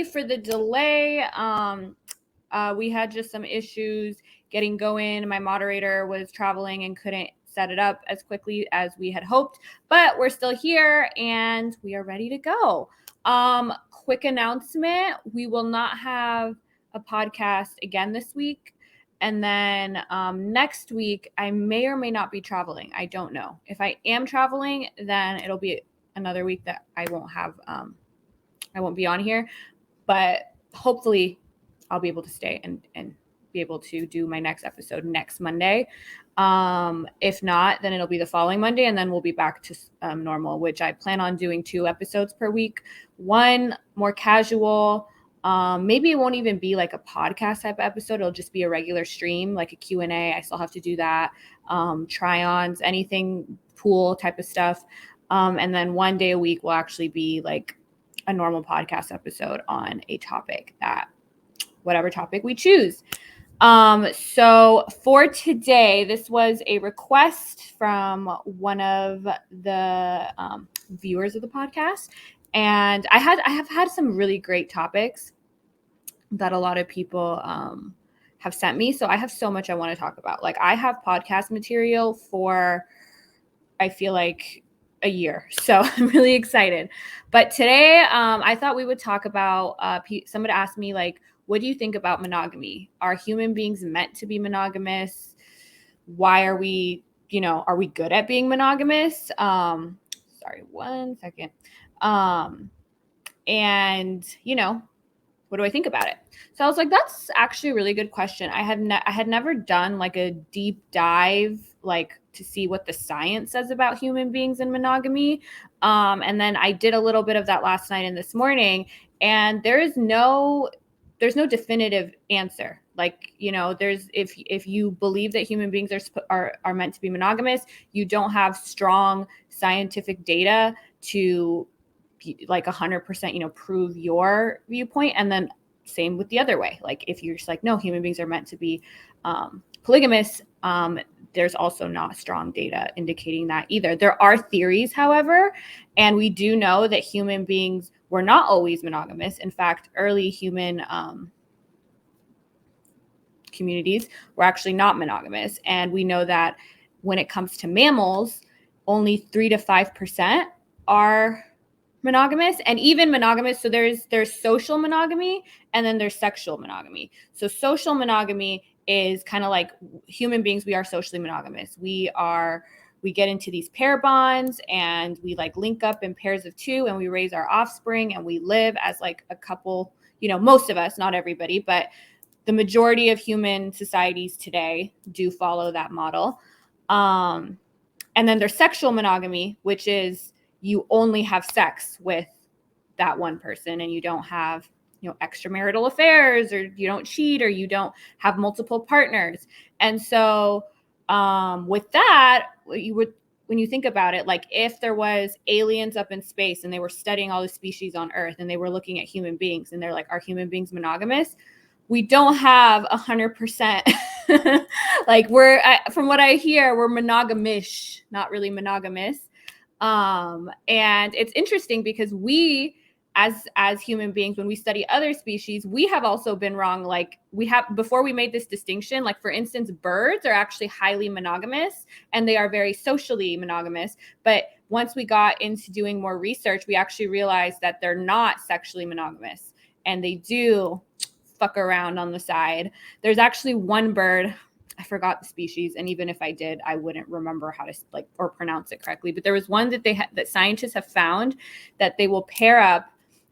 sorry for the delay. We had just some issues getting going. My moderator was traveling and couldn't set it up as quickly as we had hoped, but we're still here and we are ready to go. Quick announcement. We will not have a podcast again this week. And then next week, I may or may not be traveling. I don't know. If I am traveling, then it'll be another week that I won't have, I won't be on here. But hopefully I'll be able to stay and be able to do my next episode next Monday. If not, then it'll be the following Monday, and then we'll be back to normal, which I plan on doing 2 episodes per week. One more casual. Maybe it won't even be like a podcast type of episode. It'll just be a regular stream, like a Q&A. I still have to do that. Try-ons, anything pool type of stuff. And then 1 day a week will actually be like a normal podcast episode on a topic, that whatever topic we choose. So for today, this was a request from one of the viewers of the podcast. And I have had some really great topics that a lot of people have sent me. So I have so much I want to talk about. Like, I have podcast material for, I feel like, a year. So I'm really excited. But today, I thought we would talk about, somebody asked me, like, what do you think about monogamy? Are human beings meant to be monogamous? Why are we, are we good at being monogamous? Sorry, 1 second. And, what do I think about it? So I was like, that's actually a really good question. I had never done like a deep dive, like, to see what the science says about human beings and monogamy. And then I did a little bit of that last night and this morning, and there's no definitive answer. Like, there's, if you believe that human beings are meant to be monogamous, you don't have strong scientific data to like 100%, prove your viewpoint. And then same with the other way. Like, if you're just like, no, human beings are meant to be polygamous, there's also not strong data indicating that either. There are theories, however, and we do know that human beings were not always monogamous. In fact, early human communities were actually not monogamous. And we know that when it comes to mammals, only 3 to 5% are monogamous. And even monogamous, so there's social monogamy and then there's sexual monogamy. So social monogamy is kind of like human beings. We are socially monogamous. We get into these pair bonds and we like link up in pairs of 2 and we raise our offspring and we live as like a couple, most of us, not everybody, but the majority of human societies today do follow that model. And then there's sexual monogamy, which is you only have sex with that one person and you don't have, extramarital affairs, or you don't cheat, or you don't have multiple partners. And so with that, when you think about it, like, if there was aliens up in space and they were studying all the species on Earth and they were looking at human beings and they're like, are human beings monogamous? We don't have 100%. Like, from what I hear, we're monogamish, not really monogamous. And it's interesting because we, as human beings, when we study other species, we have also been wrong. Like, before we made this distinction, like, for instance, birds are actually highly monogamous and they are very socially monogamous. But once we got into doing more research, we actually realized that they're not sexually monogamous and they do fuck around on the side. There's actually one bird, I forgot the species, and even if I did, I wouldn't remember how to or pronounce it correctly. But there was one that that scientists have found that they will pair up.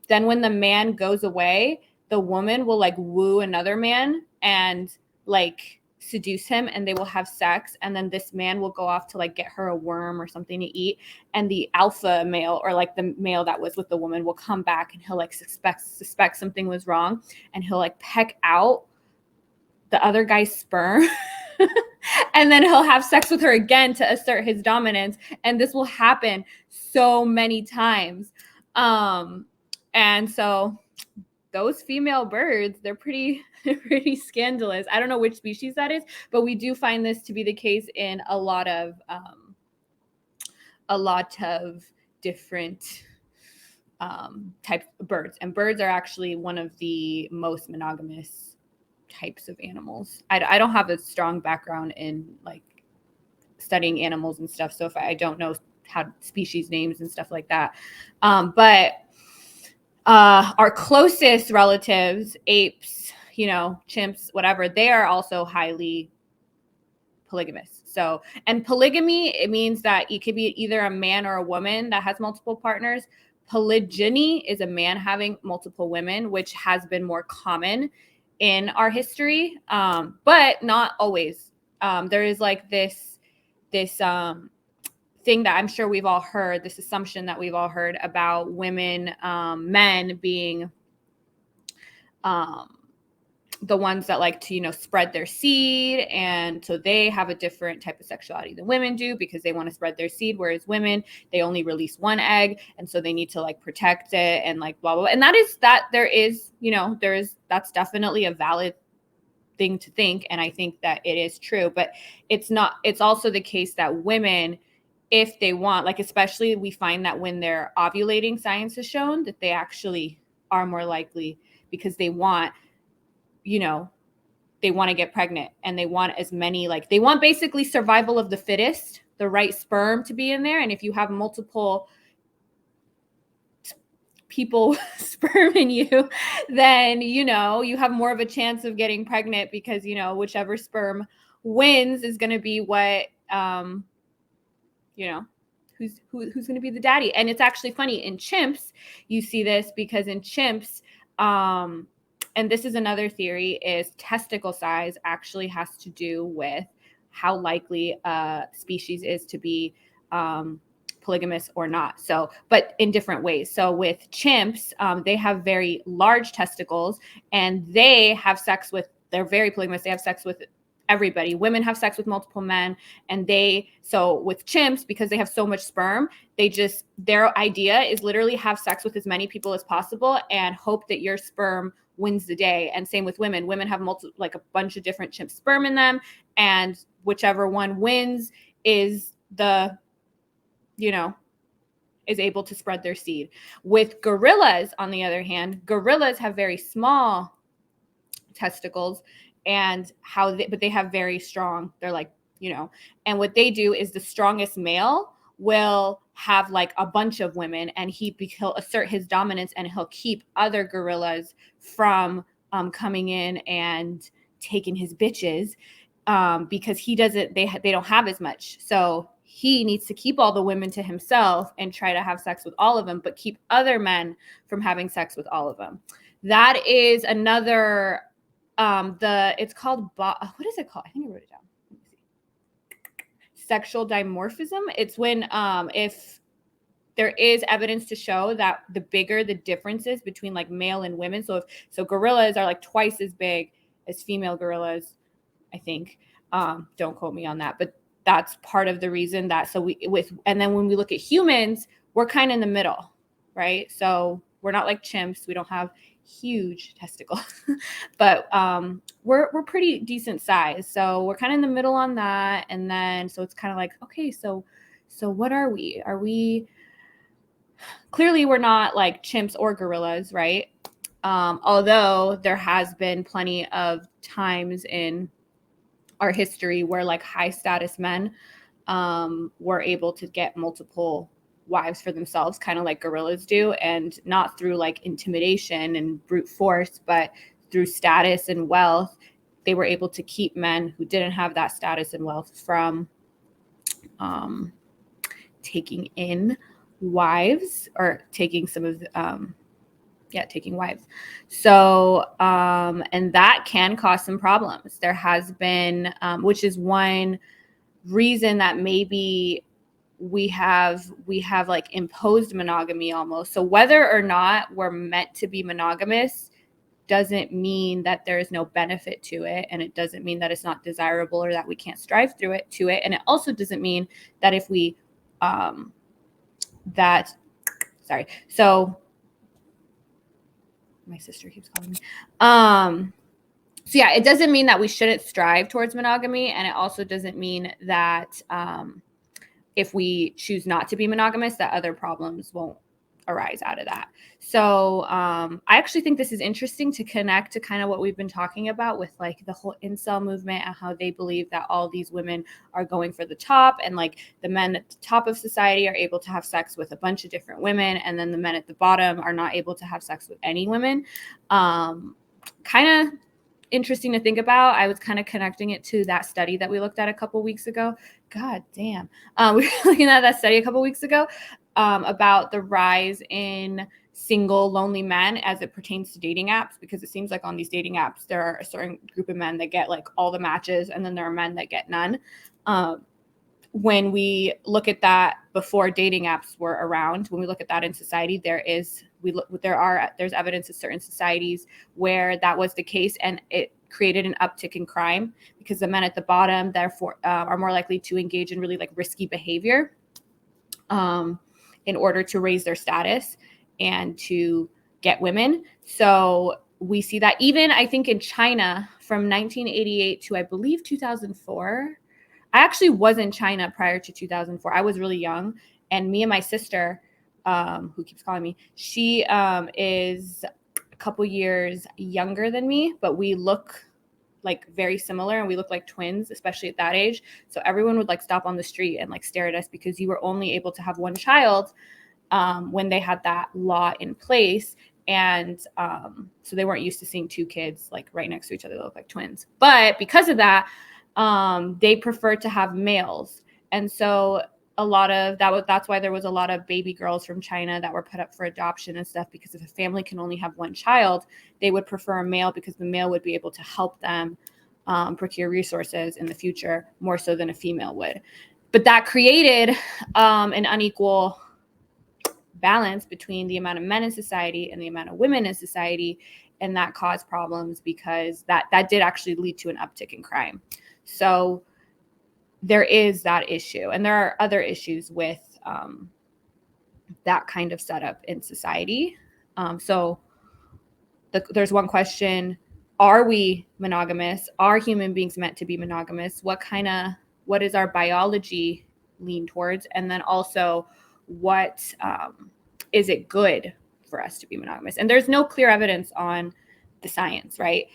Then when the man goes away, the woman will like woo another man and like seduce him, and they will have sex. And then this man will go off to like get her a worm or something to eat. And the alpha male, or like the male that was with the woman, will come back and he'll like suspect something was wrong, and he'll like peck out the other guy's sperm. And then he'll have sex with her again to assert his dominance. And this will happen so many times. And so those female birds, they're pretty scandalous. I don't know which species that is, but we do find this to be the case in a lot of different types of birds. And birds are actually one of the most monogamous types of animals. I don't have a strong background in like studying animals and stuff, so if I don't know how species names and stuff like that. But our closest relatives, apes, chimps, whatever, they are also highly polygamous. So, and polygamy, it means that it could be either a man or a woman that has multiple partners. Polygyny is a man having multiple women, which has been more common in our history, but not always. There is like this thing that I'm sure we've all heard, this assumption that we've all heard about women, men being the ones that like to, spread their seed. And so they have a different type of sexuality than women do because they want to spread their seed. Whereas women, they only release one egg. And so they need to like protect it and like blah, blah, blah. And that's definitely a valid thing to think. And I think that it is true, but it's also the case that women, if they want, like, especially we find that when they're ovulating, science has shown that they actually are more likely because they want to get pregnant and they want as many, like they want basically survival of the fittest, the right sperm to be in there. And if you have multiple people sperm in you, then, you have more of a chance of getting pregnant because, whichever sperm wins is going to be what, who's going to be the daddy. And it's actually funny in chimps, you see this because in chimps, and this is another theory, is testicle size actually has to do with how likely a species is to be polygamous or not. So, but in different ways. So with chimps, they have very large testicles and they're very polygamous. They have sex with everybody. Women have sex with multiple men. And so with chimps, because they have so much sperm, their idea is literally have sex with as many people as possible and hope that your sperm wins the day. And same with women. Women have like a bunch of different chimp sperm in them. And whichever one wins is is able to spread their seed. With gorillas, on the other hand, gorillas have very small testicles but they have very strong, they're like, and what they do is the strongest male will have like a bunch of women and he'll assert his dominance and he'll keep other gorillas from coming in and taking his bitches because they don't have as much. So he needs to keep all the women to himself and try to have sex with all of them, but keep other men from having sex with all of them. That is another, it's called, what is it called? I think I wrote it down. Let me see. Sexual dimorphism. It's when, if there is evidence to show that the bigger the differences between like male and women. So gorillas are like twice as big as female gorillas, I think. Don't quote me on that, but that's part of the reason that, and then when we look at humans, we're kind of in the middle, right? So we're not like chimps. We don't have huge testicles, but we're pretty decent size. So we're kind of in the middle on that. And then, so it's kind of like, okay, so what are we? Clearly we're not like chimps or gorillas, right? Although there has been plenty of times in our history where like high status men were able to get multiple wives for themselves, kind of like gorillas do, and not through like intimidation and brute force, but through status and wealth. They were able to keep men who didn't have that status and wealth from taking in wives or taking some of taking wives. So, and that can cause some problems. There has been, which is one reason that maybe we have like imposed monogamy almost. So whether or not we're meant to be monogamous doesn't mean that there is no benefit to it. And it doesn't mean that it's not desirable or that we can't strive to it. And it also doesn't mean that if we, so my sister keeps calling me. So yeah, it doesn't mean that we shouldn't strive towards monogamy. And it also doesn't mean that if we choose not to be monogamous, that other problems won't arise out of that. So I actually think this is interesting to connect to kind of what we've been talking about with like the whole incel movement and how they believe that all these women are going for the top, and like the men at the top of society are able to have sex with a bunch of different women, and then the men at the bottom are not able to have sex with any women. Kind of interesting to think about. I was kind of connecting it to that study that we looked at a couple weeks ago. God damn. We were looking at that study a couple weeks ago about the rise in single lonely men as it pertains to dating apps, because it seems like on these dating apps there are a certain group of men that get like all the matches, and then there are men that get none. When we look at that before dating apps were around, when we look at that in society, there's evidence of certain societies where that was the case, and it created an uptick in crime because the men at the bottom therefore are more likely to engage in really like risky behavior in order to raise their status and to get women. So we see that even, I think, in China from 1988 to I believe 2004. I actually was in China prior to 2004. I was really young, and me and my sister, who keeps calling me, she is a couple years younger than me, but we look like very similar, and we look like twins, especially at that age. So everyone would like stop on the street and like stare at us because you were only able to have one child when they had that law in place. And so they weren't used to seeing two kids like right next to each other that look like twins. But because of that, they preferred to have males. And so that's why there was a lot of baby girls from China that were put up for adoption and stuff, because if a family can only have one child, they would prefer a male because the male would be able to help them procure resources in the future more so than a female would. But that created an unequal balance between the amount of men in society and the amount of women in society, and that caused problems because that did actually lead to an uptick in crime. So there is that issue, and there are other issues with that kind of setup in society. There's one question: are we monogamous? Are human beings meant to be monogamous? What is our biology lean towards? And then also, what is it good for us to be monogamous? And there's no clear evidence on the science, right?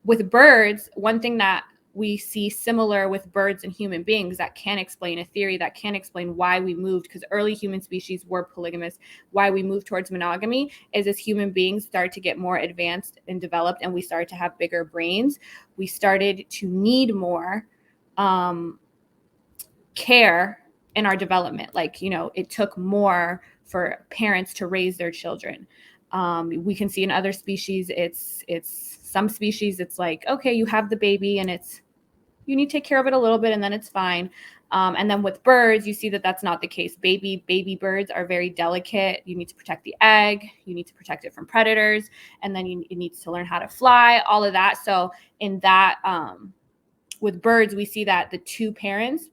With birds, one thing that we see similar with birds and human beings that can explain a theory that can explain why we moved, because early human species were polygamous, why we moved towards monogamy is as human beings started to get more advanced and developed, and we started to have bigger brains, we started to need more care in our development. Like, it took more for parents to raise their children. We can see in other species, it's some species, it's like, okay, you have the baby and you need to take care of it a little bit and then it's fine. And then with birds, you see that that's not the case. Baby birds are very delicate. You need to protect the egg. You need to protect it from predators. And then you need to learn how to fly, all of that. So in that, with birds, we see that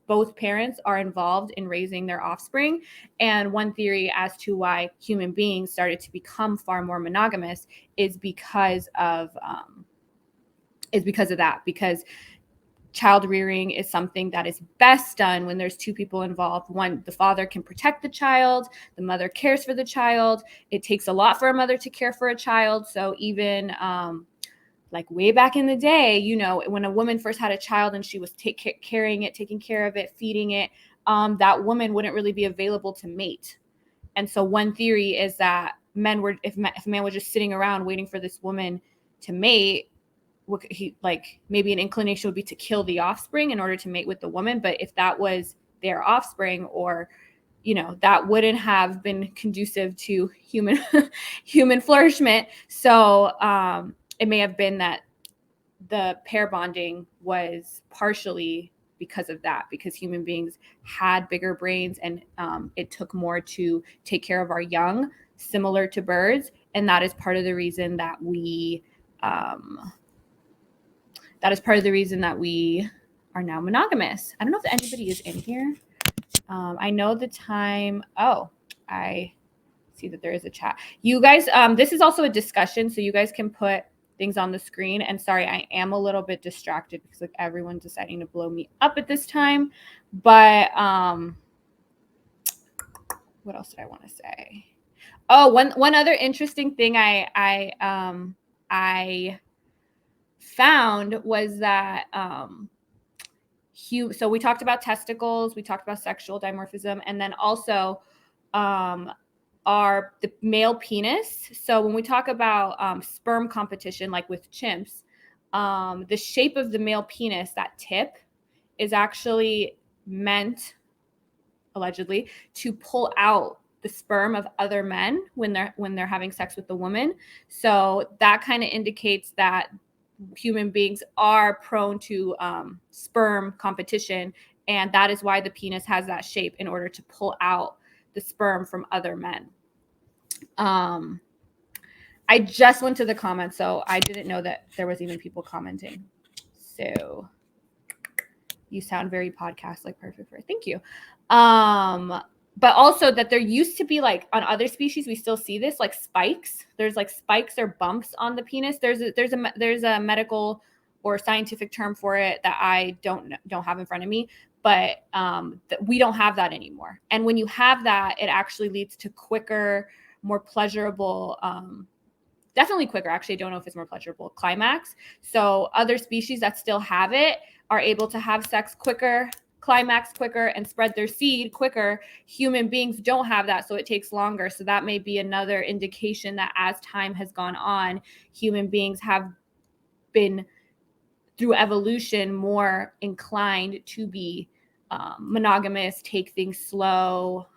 both parents are involved in raising their offspring. And one theory as to why human beings started to become far more monogamous is because of that, because child rearing is something that is best done when there's two people involved. One, the father can protect the child, the mother cares for the child. It takes a lot for a mother to care for a child. So even like way back in the day, when a woman first had a child and she was carrying it, taking care of it, feeding it, that woman wouldn't really be available to mate. And so one theory is that if a man was just sitting around waiting for this woman to mate, maybe an inclination would be to kill the offspring in order to mate with the woman. But if that was their offspring, or that wouldn't have been conducive to human flourishment. So it may have been that the pair bonding was partially because of that, because human beings had bigger brains, and it took more to take care of our young, similar to birds. And that is part of the reason that we are now monogamous. I don't know if anybody is in here. I know the time. Oh, I see that there is a chat. You guys, this is also a discussion, so you guys can put things on the screen. And sorry, I am a little bit distracted because like everyone's deciding to blow me up at this time. But what else did I want to say? Oh, one other interesting thing I found was that so we talked about testicles, we talked about sexual dimorphism, and then also the male penis. So when we talk about sperm competition, like with chimps, the shape of the male penis, that tip, is actually meant, allegedly, to pull out the sperm of other men when they're having sex with the woman. So that kind of indicates that human beings are prone to sperm competition, and that is why the penis has that shape, in order to pull out the sperm from other men. I just went to the comments, so I didn't know that there was even people commenting. So you sound very podcast like perfect for it. Thank you. But also that there used to be, like, on other species, we still see this, like spikes. There's like spikes or bumps on the penis. There's a medical or scientific term for it that I don't have in front of me, but we don't have that anymore. And when you have that, it actually leads to quicker, more pleasurable, definitely quicker. Actually, I don't know if it's more pleasurable, climax. So other species that still have it are able to have sex quicker, climax quicker, and spread their seed quicker. Human beings don't have that, so it takes longer. So that may be another indication that as time has gone on, human beings have been, through evolution, more inclined to be monogamous, take things slow,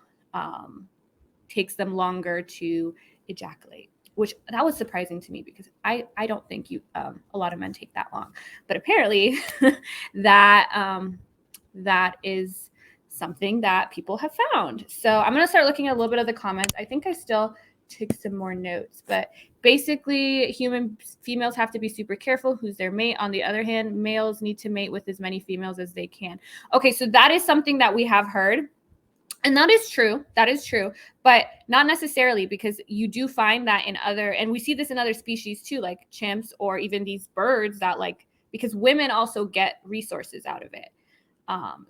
takes them longer to ejaculate. Which, that was surprising to me, because I don't think a lot of men take that long, but apparently that is something that people have found. So I'm going to start looking at a little bit of the comments. I think I still took some more notes, but basically females have to be super careful who's their mate. On the other hand, males need to mate with as many females as they can. Okay, so that is something that we have heard. And that is true, but not necessarily, because you do find that and we see this in other species too, like chimps, or even these birds, that, like, because women also get resources out of it.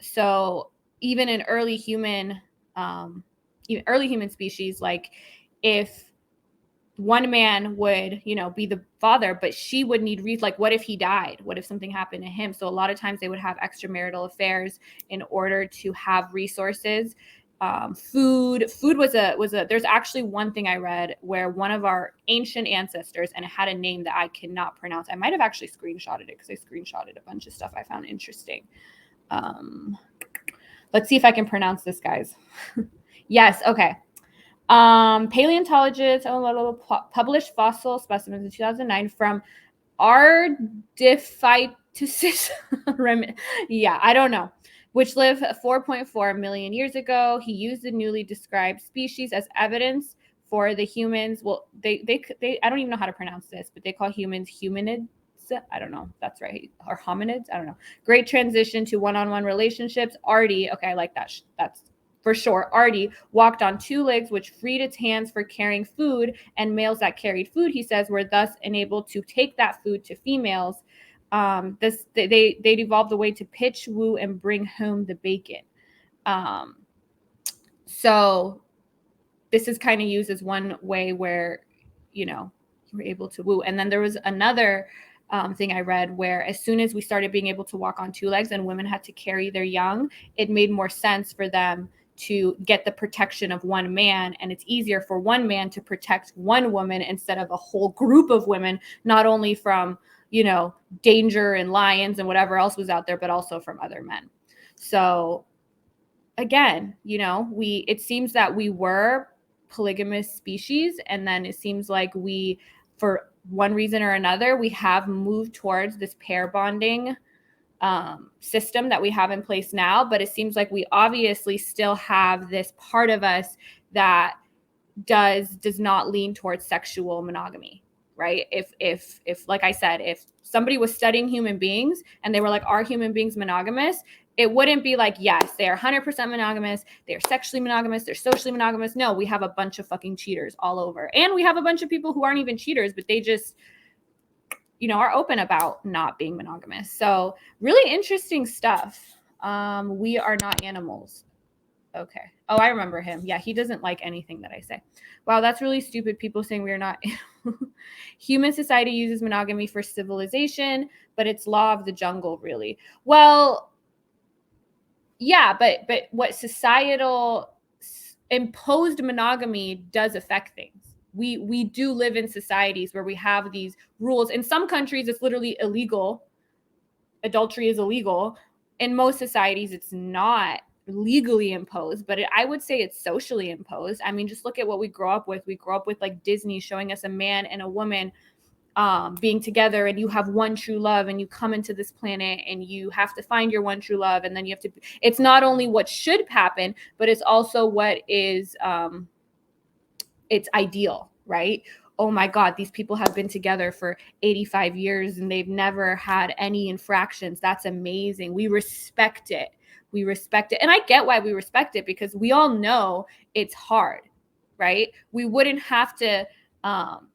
So even in early human species, like, if one man would, be the father, but she would need like, what if he died? What if something happened to him? So a lot of times they would have extramarital affairs in order to have resources. Food was there's actually one thing I read where one of our ancient ancestors, and it had a name that I cannot pronounce. I might have actually screenshotted it, because I screenshotted a bunch of stuff I found interesting. Let's see if I can pronounce this, guys. Yes. Okay. Paleontologists published fossil specimens in 2009 from Ardiphytus yeah, I don't know, which lived 4.4 million years ago. He used the newly described species as evidence for the humans. Well, they I don't even know how to pronounce this, but they call humans humanids. I don't know if that's right, or hominids. I don't know. Great transition to one-on-one relationships. Artie, okay, I like that. That's for sure. Artie walked on two legs, which freed its hands for carrying food, and males that carried food, he says, were thus enabled to take that food to females. They'd evolved a way to pitch, woo, and bring home the bacon. So this is kind of used as one way where, you were able to woo. And then there was another thing I read where, as soon as we started being able to walk on two legs and women had to carry their young, it made more sense for them to get the protection of one man. And it's easier for one man to protect one woman instead of a whole group of women, not only from, danger and lions and whatever else was out there, but also from other men. So again, it seems that we were polygamous species, and then it seems like we, for one reason or another, we have moved towards this pair bonding system that we have in place now. But it seems like we obviously still have this part of us that does not lean towards sexual monogamy, right? If like I said, if somebody was studying human beings and they were like, are human beings monogamous? It wouldn't be like, yes, they are 100% monogamous. They're sexually monogamous. They're socially monogamous. No, we have a bunch of fucking cheaters all over. And we have a bunch of people who aren't even cheaters, but they just, are open about not being monogamous. So really interesting stuff. We are not animals. Okay. Oh, I remember him. Yeah, he doesn't like anything that I say. Wow, that's really stupid. People saying we are not. Human society uses monogamy for civilization, but it's law of the jungle, really. Well, yeah, but what societal imposed monogamy does affect things. We do live in societies where we have these rules. In some countries, it's literally illegal. Adultery is illegal. In most societies, it's not legally imposed, but I would say it's socially imposed. I mean, just look at what we grow up with. We grow up with like Disney showing us a man and a woman being together, and you have one true love, and you come into this planet and you have to find your one true love, and then you have to, it's not only what should happen, but it's also what is it's ideal, right? Oh my God, these people have been together for 85 years and they've never had any infractions. That's amazing. We respect it. We respect it. And I get why we respect it, because we all know it's hard, right? We wouldn't have to,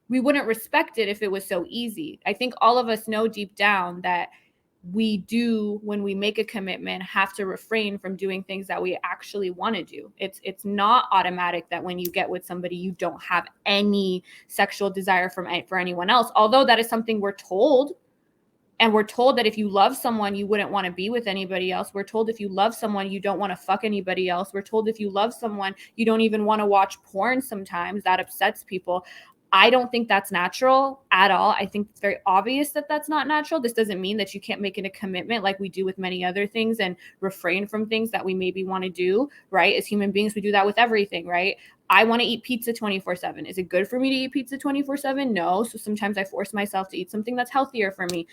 we wouldn't respect it if it was so easy. I think all of us know deep down that we do, when we make a commitment, have to refrain from doing things that we actually want to do. It's not automatic that when you get with somebody, you don't have any sexual desire for anyone else. Although that is something we're told. And we're told that if you love someone, you wouldn't want to be with anybody else. We're told if you love someone, you don't want to fuck anybody else. We're told if you love someone, you don't even want to watch porn sometimes. That upsets people. I don't think that's natural at all. I think it's very obvious that that's not natural. This doesn't mean that you can't make it a commitment like we do with many other things and refrain from things that we maybe want to do, right? As human beings, we do that with everything, right? I want to eat pizza 24/7. Is it good for me to eat pizza 24/7? No. So sometimes I force myself to eat something that's healthier for me.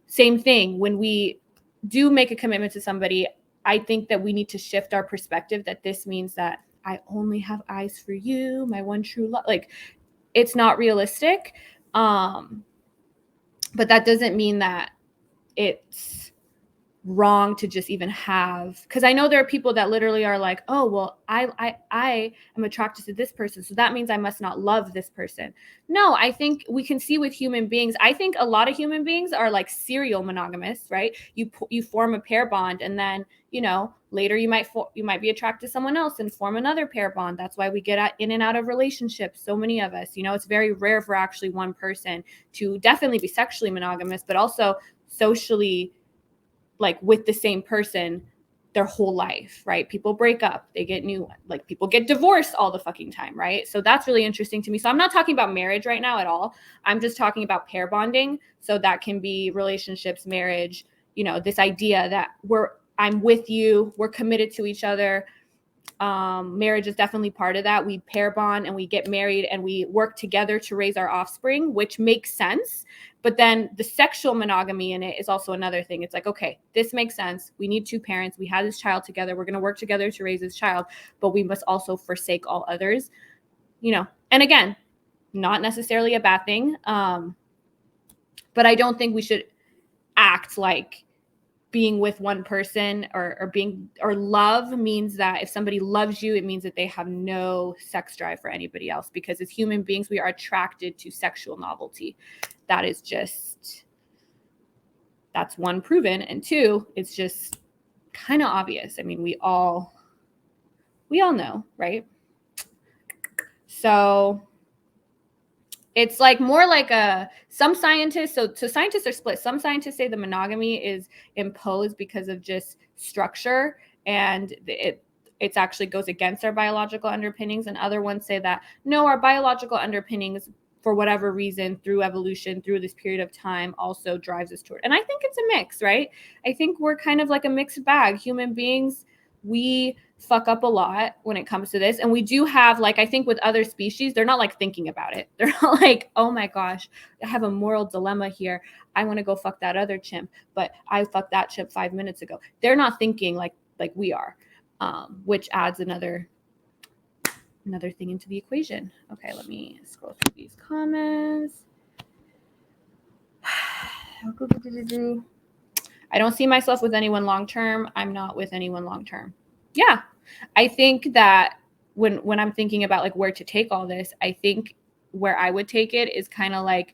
Same thing, when we do make a commitment to somebody, I think that we need to shift our perspective that this means that I only have eyes for you, my one true love. Like, it's not realistic. But that doesn't mean that it's wrong to just even have, because I know there are people that literally are like, oh, well, I am attracted to this person, so that means I must not love this person. No, I think we can see with human beings, I think a lot of human beings are like serial monogamous, right? You form a pair bond, and then, you know, later you might be attracted to someone else and form another pair bond. That's why we get in and out of relationships, so many of us. You know, it's very rare for actually one person to definitely be sexually monogamous, but also socially, like with the same person their whole life, right? People break up, they get new, like people get divorced all the fucking time, right? So that's really interesting to me. So I'm not talking about marriage right now at all. I'm just talking about pair bonding. So that can be relationships, marriage, you know, this idea that I'm with you, we're committed to each other. Marriage is definitely part of that. We pair bond and we get married and we work together to raise our offspring, which makes sense. But then the sexual monogamy in it is also another thing. It's like, okay, this makes sense. We need two parents. We had this child together. We're going to work together to raise this child, but we must also forsake all others, you know. And again, not necessarily a bad thing. But I don't think we should act like being with one person or love means that if somebody loves you, it means that they have no sex drive for anybody else, because as human beings, we are attracted to sexual novelty. That is just, that's one, proven, and two, it's just kind of obvious. I mean, we all know, right? So it's like more like some scientists, so scientists are split. Some scientists say the monogamy is imposed because of just structure, and it's actually goes against our biological underpinnings. And other ones say that no, our biological underpinnings, for whatever reason, through evolution, through this period of time, also drives us toward. And I think it's a mix, right? I think we're kind of like a mixed bag. Human beings, we fuck up a lot when it comes to this. And we do have, like, I think with other species, they're not like thinking about it. They're not like, oh my gosh, I have a moral dilemma here. I want to go fuck that other chimp, but I fucked that chimp 5 minutes ago. They're not thinking like we are, which adds another thing into the equation. Okay, let me scroll through these comments. I don't see myself with anyone long-term. I'm not with anyone long-term. Yeah, I think that when I'm thinking about like where to take all this, I think where I would take it is kind of like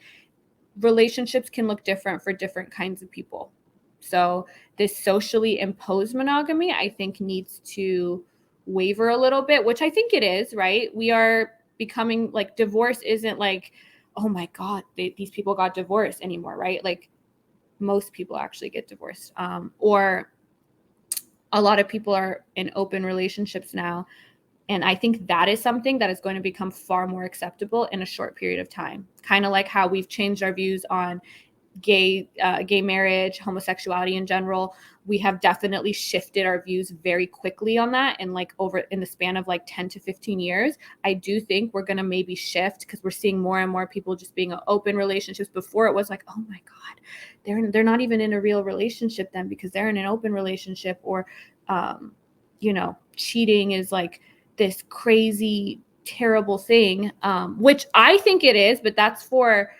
relationships can look different for different kinds of people. So this socially imposed monogamy, I think, needs to waver a little bit, which I think it is, right? We are becoming like, divorce isn't like, oh my God, these people got divorced anymore, right? Like most people actually get divorced, or a lot of people are in open relationships now. And I think that is something that is going to become far more acceptable in a short period of time. Kind of like how we've changed our views on gay marriage, homosexuality in general. We have definitely shifted our views very quickly on that, and like over in the span of like 10 to 15 years. I do think we're going to maybe shift, because we're seeing more and more people just being in open relationships. Before it was like, oh my God, they're not even in a real relationship then, because they're in an open relationship. Or cheating is like this crazy terrible thing, which I think it is, but that's for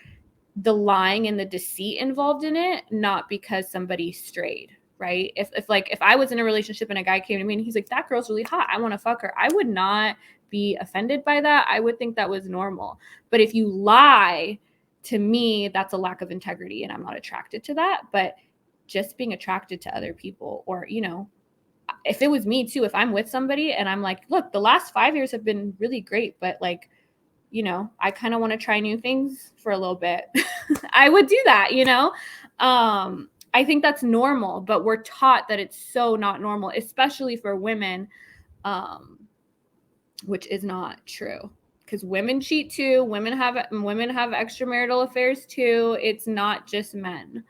the lying and the deceit involved in it, not because somebody strayed, right? If I was in a relationship and a guy came to me and he's like, that girl's really hot, I want to fuck her, I would not be offended by that. I would think that was normal. But if you lie, to me, that's a lack of integrity, and I'm not attracted to that. But just being attracted to other people, or, if it was me too, if I'm with somebody and I'm like, look, the last 5 years have been really great, but like, I kind of want to try new things for a little bit. I would do that, I think that's normal, but we're taught that it's so not normal, especially for women, which is not true, because women cheat too. Women have extramarital affairs too. It's not just men.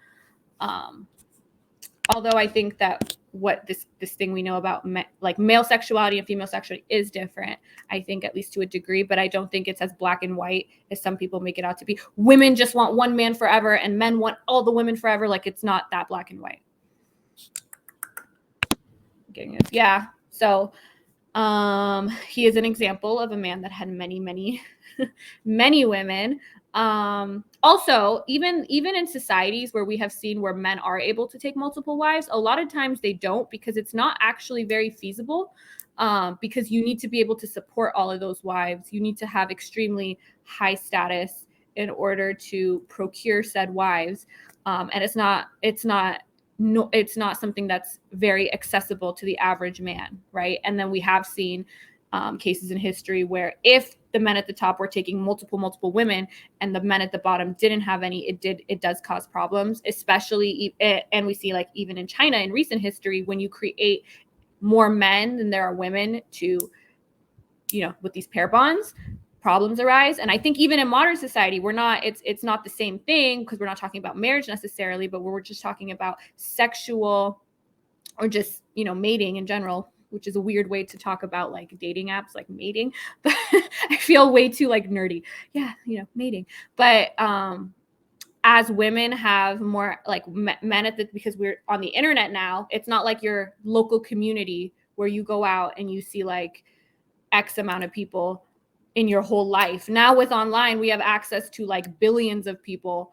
Although I think that what this thing we know about like male sexuality and female sexuality is different, I think, at least to a degree, but I don't think it's as black and white as some people make it out to be. Women just want one man forever and men want all the women forever. Like, it's not that black and white. Getting this. Yeah. So he is an example of a man that had many, many, many women. Also, even in societies where we have seen where men are able to take multiple wives, a lot of times they don't, because it's not actually very feasible, because you need to be able to support all of those wives. You need to have extremely high status in order to procure said wives. And it's not something that's very accessible to the average man, right? And then we have seen cases in history where if the men at the top were taking multiple women and the men at the bottom didn't have any, it does cause problems, especially, and we see like even in China in recent history, when you create more men than there are women to, with these pair bonds, problems arise. And I think even in modern society, it's not the same thing, because we're not talking about marriage necessarily, but we're just talking about sexual, or just, mating in general, which is a weird way to talk about like dating apps, like mating, but I feel way too like nerdy. Yeah. Mating. But, as women have more like men because we're on the internet now, it's not like your local community where you go out and you see like X amount of people in your whole life. Now with online, we have access to like billions of people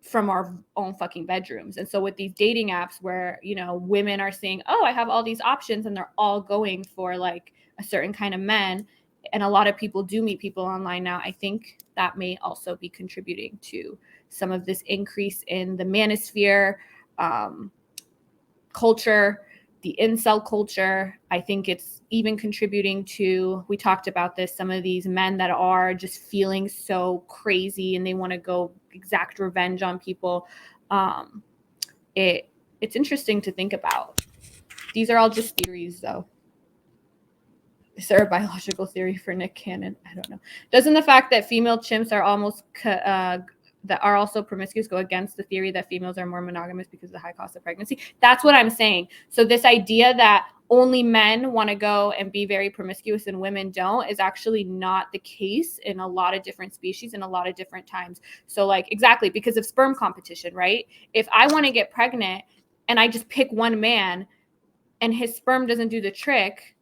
from our own fucking bedrooms. And so with these dating apps where, women are saying, oh, I have all these options, and they're all going for like a certain kind of men, and a lot of people do meet people online now, I think that may also be contributing to some of this increase in the manosphere culture, the incel culture. I think it's even contributing to, we talked about this, some of these men that are just feeling so crazy and they want to go exact revenge on people. It's interesting to think about. These are all just theories, though. Is there a biological theory for Nick Cannon? I don't know. Doesn't the fact that female chimps are that are also promiscuous go against the theory that females are more monogamous because of the high cost of pregnancy? That's what I'm saying. So this idea that only men want to go and be very promiscuous and women don't is actually not the case in a lot of different species in a lot of different times. So like, exactly, because of sperm competition, right? If I want to get pregnant and I just pick one man and his sperm doesn't do the trick,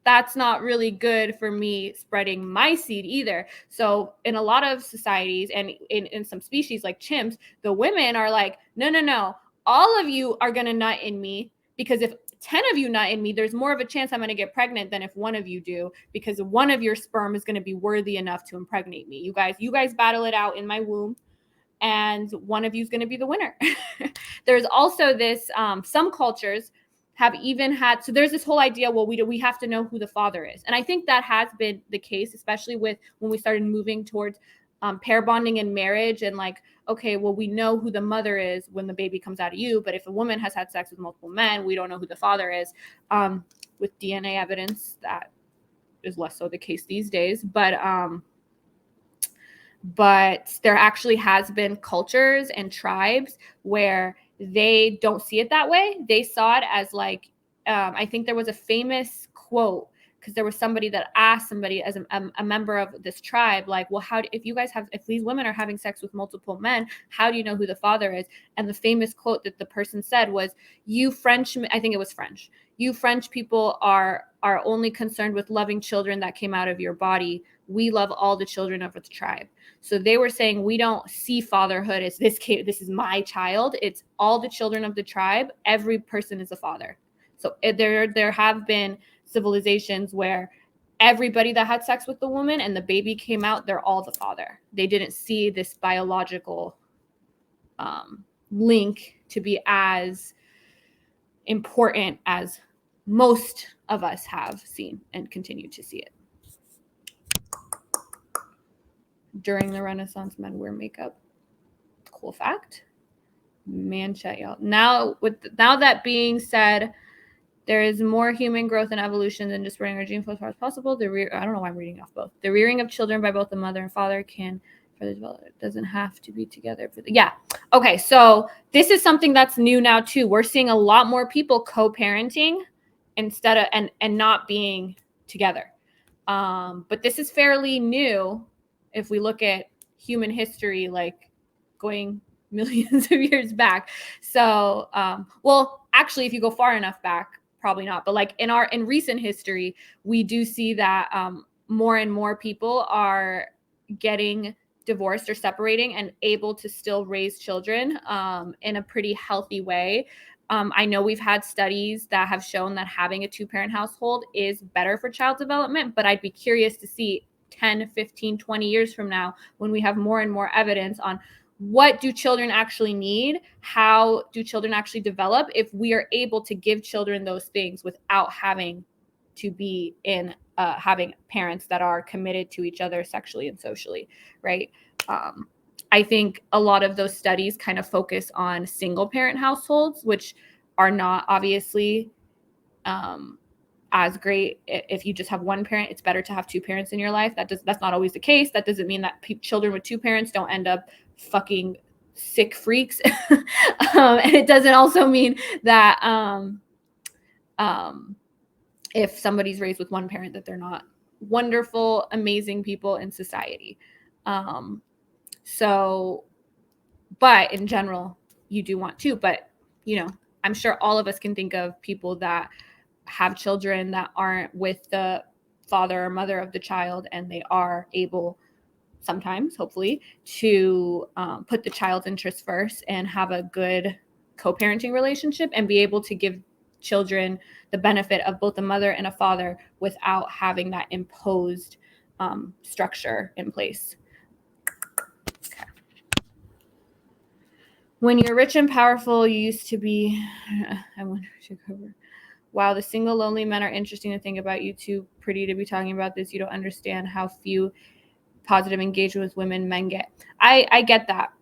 that's not really good for me spreading my seed either. So in a lot of societies and in some species like chimps, the women are like, no, all of you are going to nut in me, because if 10 of you nut in me, there's more of a chance I'm going to get pregnant than if one of you do, because one of your sperm is going to be worthy enough to impregnate me. You guys battle it out in my womb, and one of you is going to be the winner. There's also this, some cultures have even had, so there's this whole idea, well, we have to know who the father is. And I think that has been the case, especially with when we started moving towards pair bonding and marriage, and like, okay, well, we know who the mother is when the baby comes out of you, but if a woman has had sex with multiple men, we don't know who the father is. With DNA evidence, that is less so the case these days, but there actually has been cultures and tribes where they don't see it that way. They saw it as like, I think there was a famous quote, because there was somebody that asked somebody as a member of this tribe, like, well, if these women are having sex with multiple men, how do you know who the father is? And the famous quote that the person said was, you French, I think it was French, you French people are only concerned with loving children that came out of your body. We love all the children of the tribe. So they were saying, we don't see fatherhood as this is my child. It's all the children of the tribe. Every person is a father. So there have been civilizations where everybody that had sex with the woman and the baby came out, they're all the father. They didn't see this biological link to be as important as most of us have seen and continue to see it. During the Renaissance, men wear makeup. Cool fact. Man, chat, y'all. Now that being said, there is more human growth and evolution than just bringing our gene flow as far as possible. I don't know why I'm reading off both. The rearing of children by both the mother and father can further develop. It doesn't have to be together. Yeah. Okay. So this is something that's new now too. We're seeing a lot more people co-parenting instead of and not being together. But this is fairly new if we look at human history, like going millions of years back. So, well, actually, if you go far enough back, probably not. But like in recent history, we do see that more and more people are getting divorced or separating and able to still raise children in a pretty healthy way. I know we've had studies that have shown that having a two-parent household is better for child development, but I'd be curious to see 10, 15, 20 years from now, when we have more and more evidence on what do children actually need, how do children actually develop, if we are able to give children those things without having to be in having parents that are committed to each other sexually and socially, right? I think a lot of those studies kind of focus on single parent households, which are not obviously as great. If you just have one parent, it's better to have two parents in your life. That's not always the case. That doesn't mean that children with two parents don't end up fucking sick freaks. And it doesn't also mean that if somebody's raised with one parent that they're not wonderful, amazing people in society. So, but in general, you do want to, but I'm sure all of us can think of people that have children that aren't with the father or mother of the child, and they are able sometimes, hopefully, to put the child's interests first and have a good co-parenting relationship and be able to give children the benefit of both a mother and a father without having that imposed structure in place. Okay. When you're rich and powerful, you used to be, I wonder if you cover. Wow, the single lonely men are interesting to think about. You too pretty to be talking about this. You don't understand how few positive engagement with women men get. I get that.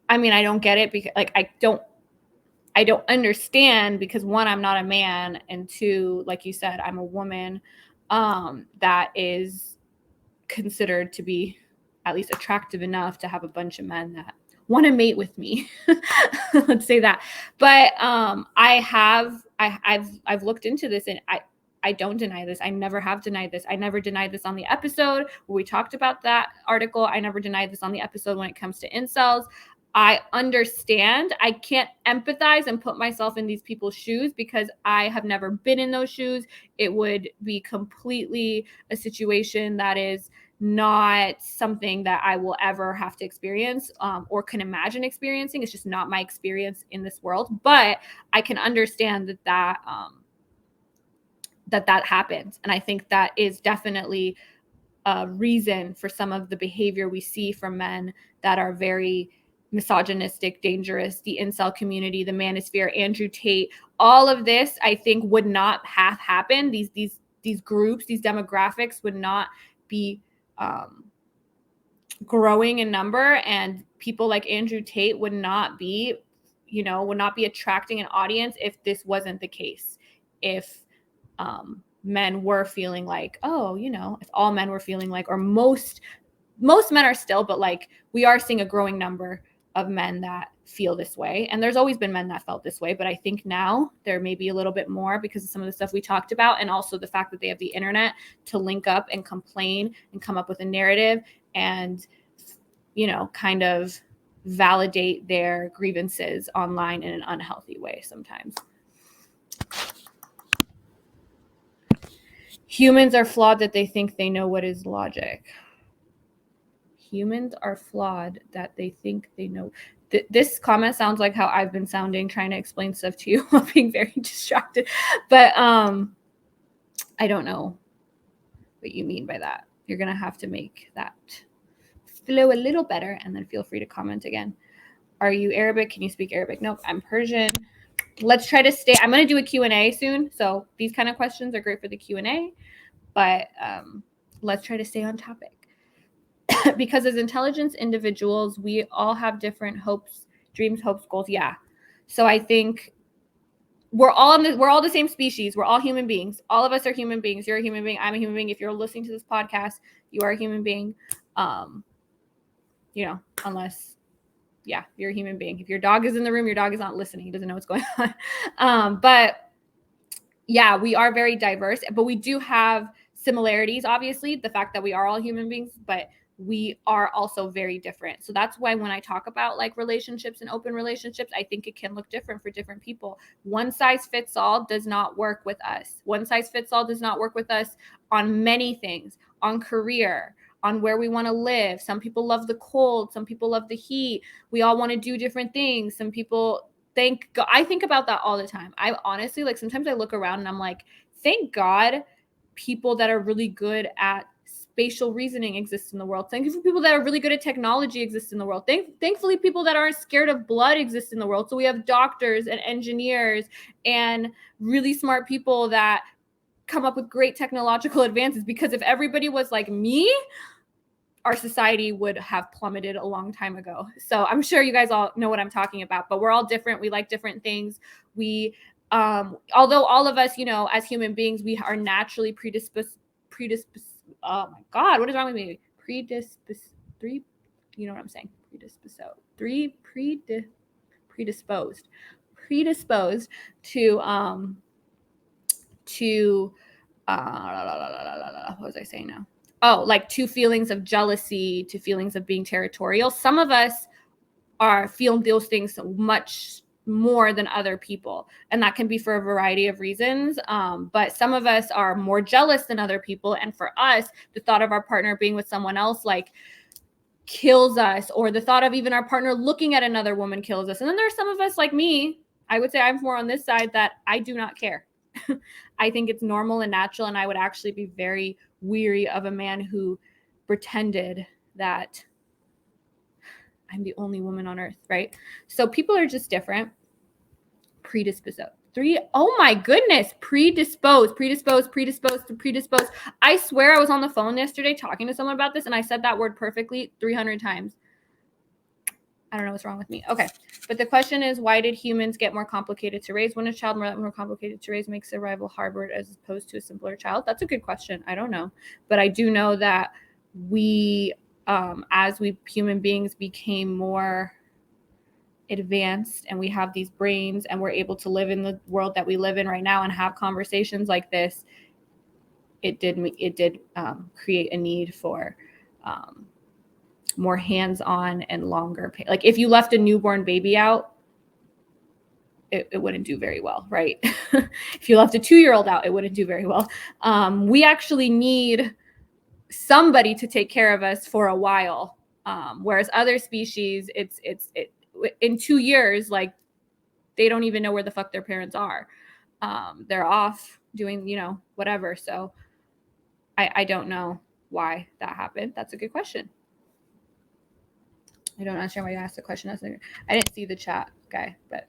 I mean, I don't get it because like I don't understand, because one, I'm not a man, and two, like you said, I'm a woman that is considered to be at least attractive enough to have a bunch of men that want to mate with me. Let's say that. But I've looked into this, and I don't deny this. I never have denied this. I never denied this on the episode where we talked about that article. I never denied this on the episode when it comes to incels. I understand. I can't empathize and put myself in these people's shoes because I have never been in those shoes. It would be completely a situation that is not something that I will ever have to experience or can imagine experiencing. It's just not my experience in this world. But I can understand that happens. And I think that is definitely a reason for some of the behavior we see from men that are very misogynistic, dangerous, the incel community, the manosphere, Andrew Tate, all of this, I think, would not have happened. These groups, these demographics would not be growing in number, and people like Andrew Tate would not be attracting an audience if this wasn't the case. If men were feeling like, if all men were feeling like, or most men are still, but like we are seeing a growing number of men that feel this way. And there's always been men that felt this way, but I think now there may be a little bit more because of some of the stuff we talked about, and also the fact that they have the internet to link up and complain and come up with a narrative and, kind of validate their grievances online in an unhealthy way sometimes. Humans are flawed that they think they know what is logic. Humans are flawed that they think they know. This comment sounds like how I've been sounding trying to explain stuff to you while being very distracted. But I don't know what you mean by that. You're going to have to make that flow a little better, and then feel free to comment again. Are you Arabic? Can you speak Arabic? Nope, I'm Persian. Let's try to stay. I'm going to do a Q&A soon. So these kind of questions are great for the Q&A, but let's try to stay on topic. Because as intelligence individuals, we all have different hopes, dreams, hopes, goals. Yeah. So I think we're all the same species. We're all human beings. All of us are human beings. You're a human being. I'm a human being. If you're listening to this podcast, you are a human being. Unless, you're a human being. If your dog is in the room, your dog is not listening. He doesn't know what's going on. But yeah, we are very diverse, but we do have similarities, obviously, the fact that we are all human beings, but we are also very different. So that's why when I talk about like relationships and open relationships, I think it can look different for different people. One size fits all does not work with us. One size fits all does not work with us on many things, on career, on where we want to live. Some people love the cold. Some people love the heat. We all want to do different things. Some people I think about that all the time. I honestly, like, sometimes I look around and I'm like, thank God people that are really good at spatial reasoning exist in the world. Thank you for people that are really good at technology exist in the world. Thankfully, people that aren't scared of blood exist in the world. So we have doctors and engineers and really smart people that come up with great technological advances, because if everybody was like me, our society would have plummeted a long time ago. So I'm sure you guys all know what I'm talking about, but we're all different. We like different things. We, although all of us, as human beings, we are naturally predisposed. Oh my God, what is wrong with me? Predisposed to what was I saying now? Oh, like to feelings of jealousy, to feelings of being territorial. Some of us feel those things much more than other people, and that can be for a variety of reasons. But some of us are more jealous than other people, and for us, the thought of our partner being with someone else like kills us, or the thought of even our partner looking at another woman kills us. And then there's some of us like me, I would say I'm more on this side, that I do not care. I think it's normal and natural, and I would actually be very weary of a man who pretended that I'm the only woman on earth, right? So people are just different. Predisposed. Oh my goodness. Predisposed. I swear I was on the phone yesterday talking to someone about this, and I said that word perfectly 300 times. I don't know what's wrong with me. Okay. But the question is, why did humans get more complicated to raise? When a child more complicated to raise makes survival harder as opposed to a simpler child? That's a good question. I don't know. But I do know that we, as we human beings became more advanced and we have these brains and we're able to live in the world that we live in right now and have conversations like this, it did create a need for more hands-on and longer. Like if you left a newborn baby out, it wouldn't do very well, right? If you left a 2-year-old out, it wouldn't do very well. We actually need somebody to take care of us for a while. Whereas other species, it's in 2 years, like they don't even know where the fuck their parents are. They're off doing, whatever. So I don't know why that happened. That's a good question. I don't understand why you asked the question. I didn't see the chat, guy, but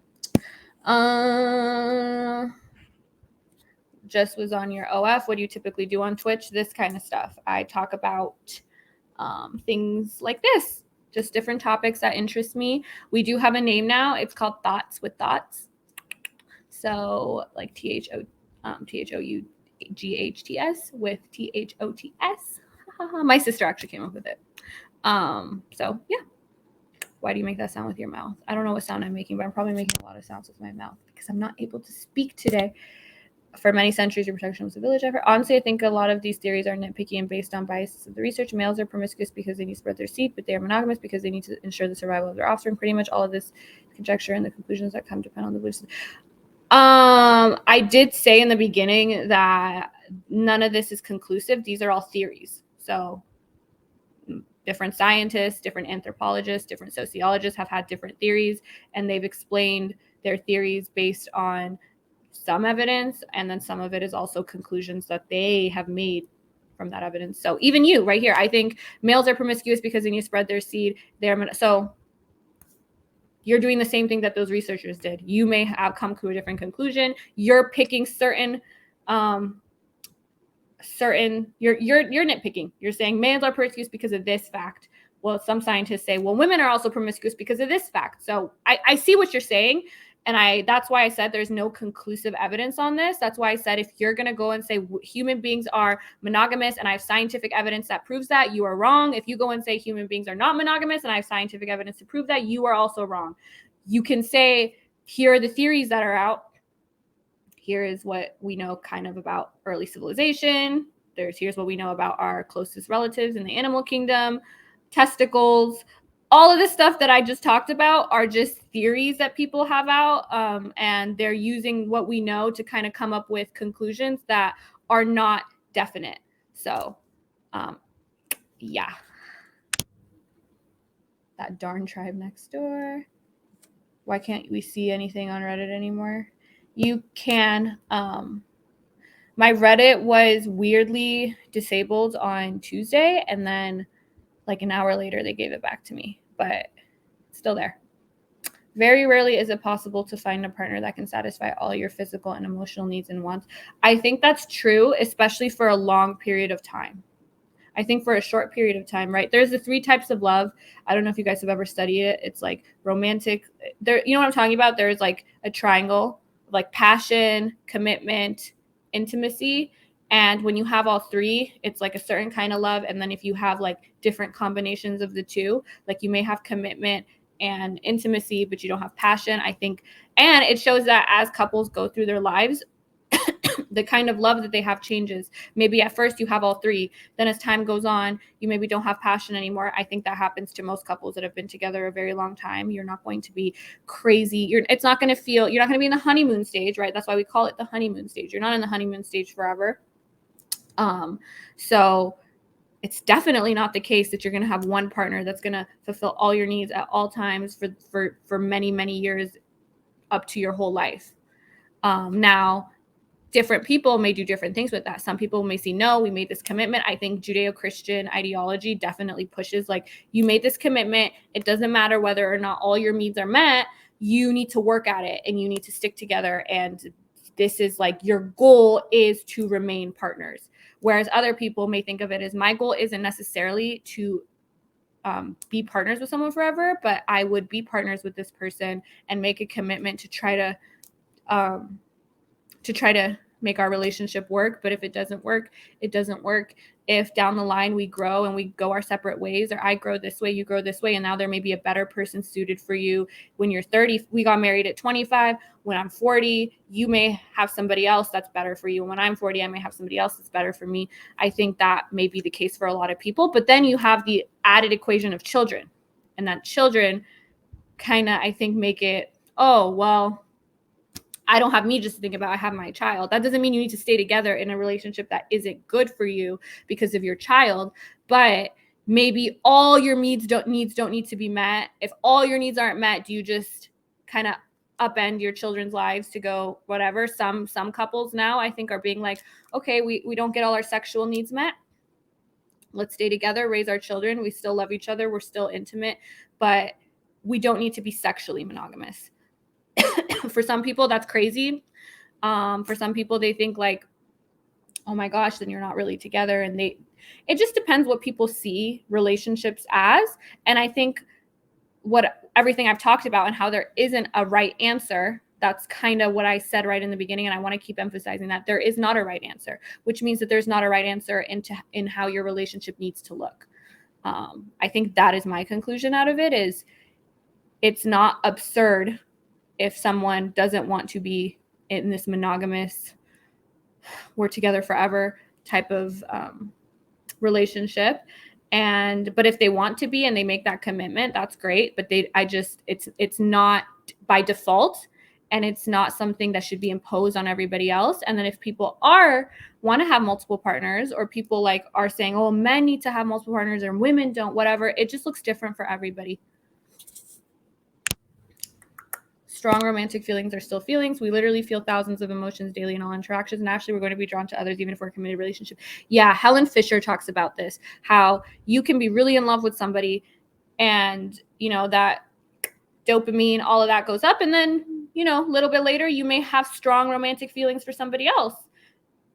just was on your OF. What do you typically do on Twitch? This kind of stuff. I talk about things like this, just different topics that interest me. We do have a name now. It's called Thots with Thots. So like THOUGHTS with THOTS. My sister actually came up with it. So yeah. Why do you make that sound with your mouth? I don't know what sound I'm making, but I'm probably making a lot of sounds with my mouth because I'm not able to speak today. For many centuries, your protection was a village effort. Honestly, I think a lot of these theories are nitpicky and based on biases of the research. Males are promiscuous because they need to spread their seed, but they are monogamous because they need to ensure the survival of their offspring. Pretty much all of this conjecture and the conclusions that come depend on the beliefs. I did say in the beginning that none of this is conclusive. These are all theories. So different scientists, different anthropologists, different sociologists have had different theories, and they've explained their theories based on some evidence, and then some of it is also conclusions that they have made from that evidence. So even you right here, I think males are promiscuous because they need to spread their seed. So you're doing the same thing that those researchers did. You may have come to a different conclusion. You're picking certain you're nitpicking. You're saying males are promiscuous because of this fact. Well, some scientists say, well, women are also promiscuous because of this fact. So I see what you're saying. And that's why I said there's no conclusive evidence on this. That's why I said if you're going to go and say human beings are monogamous and I have scientific evidence that proves that, you are wrong. If you go and say human beings are not monogamous and I have scientific evidence to prove that, you are also wrong. You can say, here are the theories that are out. Here is what we know kind of about early civilization. Here's what we know about our closest relatives in the animal kingdom, testicles. All of this stuff that I just talked about are just theories that people have out, and they're using what we know to kind of come up with conclusions that are not definite. So, yeah. That darn tribe next door. Why can't we see anything on Reddit anymore? You can. My Reddit was weirdly disabled on Tuesday, and then like an hour later, they gave it back to me, but it's still there. Very rarely is it possible to find a partner that can satisfy all your physical and emotional needs and wants. I think that's true, especially for a long period of time. I think for a short period of time, right? There's the 3 types of love. I don't know if you guys have ever studied it. It's like romantic. There, you know what I'm talking about? There's like a triangle, like passion, commitment, intimacy. And when you have all 3, it's like a certain kind of love. And then if you have like different combinations of the 2, like you may have commitment and intimacy, but you don't have passion, I think. And it shows that as couples go through their lives, the kind of love that they have changes. Maybe at first you have all 3. Then as time goes on, you maybe don't have passion anymore. I think that happens to most couples that have been together a very long time. You're not going to be crazy. You're not going to be in the honeymoon stage, right? That's why we call it the honeymoon stage. You're not in the honeymoon stage forever. So it's definitely not the case that you're going to have one partner that's going to fulfill all your needs at all times for many, many years up to your whole life. Now, different people may do different things with that. Some people may say, no, we made this commitment. I think Judeo-Christian ideology definitely pushes like, you made this commitment. It doesn't matter whether or not all your needs are met. You need to work at it and you need to stick together. And this is like, your goal is to remain partners. Whereas other people may think of it as, my goal isn't necessarily to be partners with someone forever, but I would be partners with this person and make a commitment to try to make our relationship work. But if it doesn't work, it doesn't work. If down the line we grow and we go our separate ways, or I grow this way, you grow this way, and now there may be a better person suited for you when you're 30. We got married at 25. When I'm 40, you may have somebody else that's better for you. When I'm 40, I may have somebody else that's better for me. I think that may be the case for a lot of people. But then you have the added equation of children, and that children kind of, I think, make it, oh, well, I don't have me just to think about, I have my child. That doesn't mean you need to stay together in a relationship that isn't good for you because of your child, but maybe all your needs don't need to be met. If all your needs aren't met, do you just kind of upend your children's lives to go whatever? Some couples now I think are being like, okay, we don't get all our sexual needs met. let's stay together, raise our children. We still love each other. We're still intimate, but we don't need to be sexually monogamous. For some people, that's crazy. For some people, they think like, oh my gosh, then you're not really together. And it just depends what people see relationships as. And I think everything I've talked about and how there isn't a right answer, that's kind of what I said right in the beginning. And I want to keep emphasizing that there is not a right answer, which means that there's not a right answer in how your relationship needs to look. I think that is my conclusion out of it, is it's not absurd if someone doesn't want to be in this monogamous, we're together forever type of relationship. But if they want to be and they make that commitment, that's great. But it's not by default, and it's not something that should be imposed on everybody else. And then if people want to have multiple partners, or people like are saying, oh, men need to have multiple partners or women don't, whatever, it just looks different for everybody. Strong romantic feelings are still feelings. We literally feel thousands of emotions daily in all interactions. And actually, we're going to be drawn to others even if we're in a committed relationship. Yeah, Helen Fisher talks about this, how you can be really in love with somebody and, that dopamine, all of that goes up. And then, a little bit later, you may have strong romantic feelings for somebody else.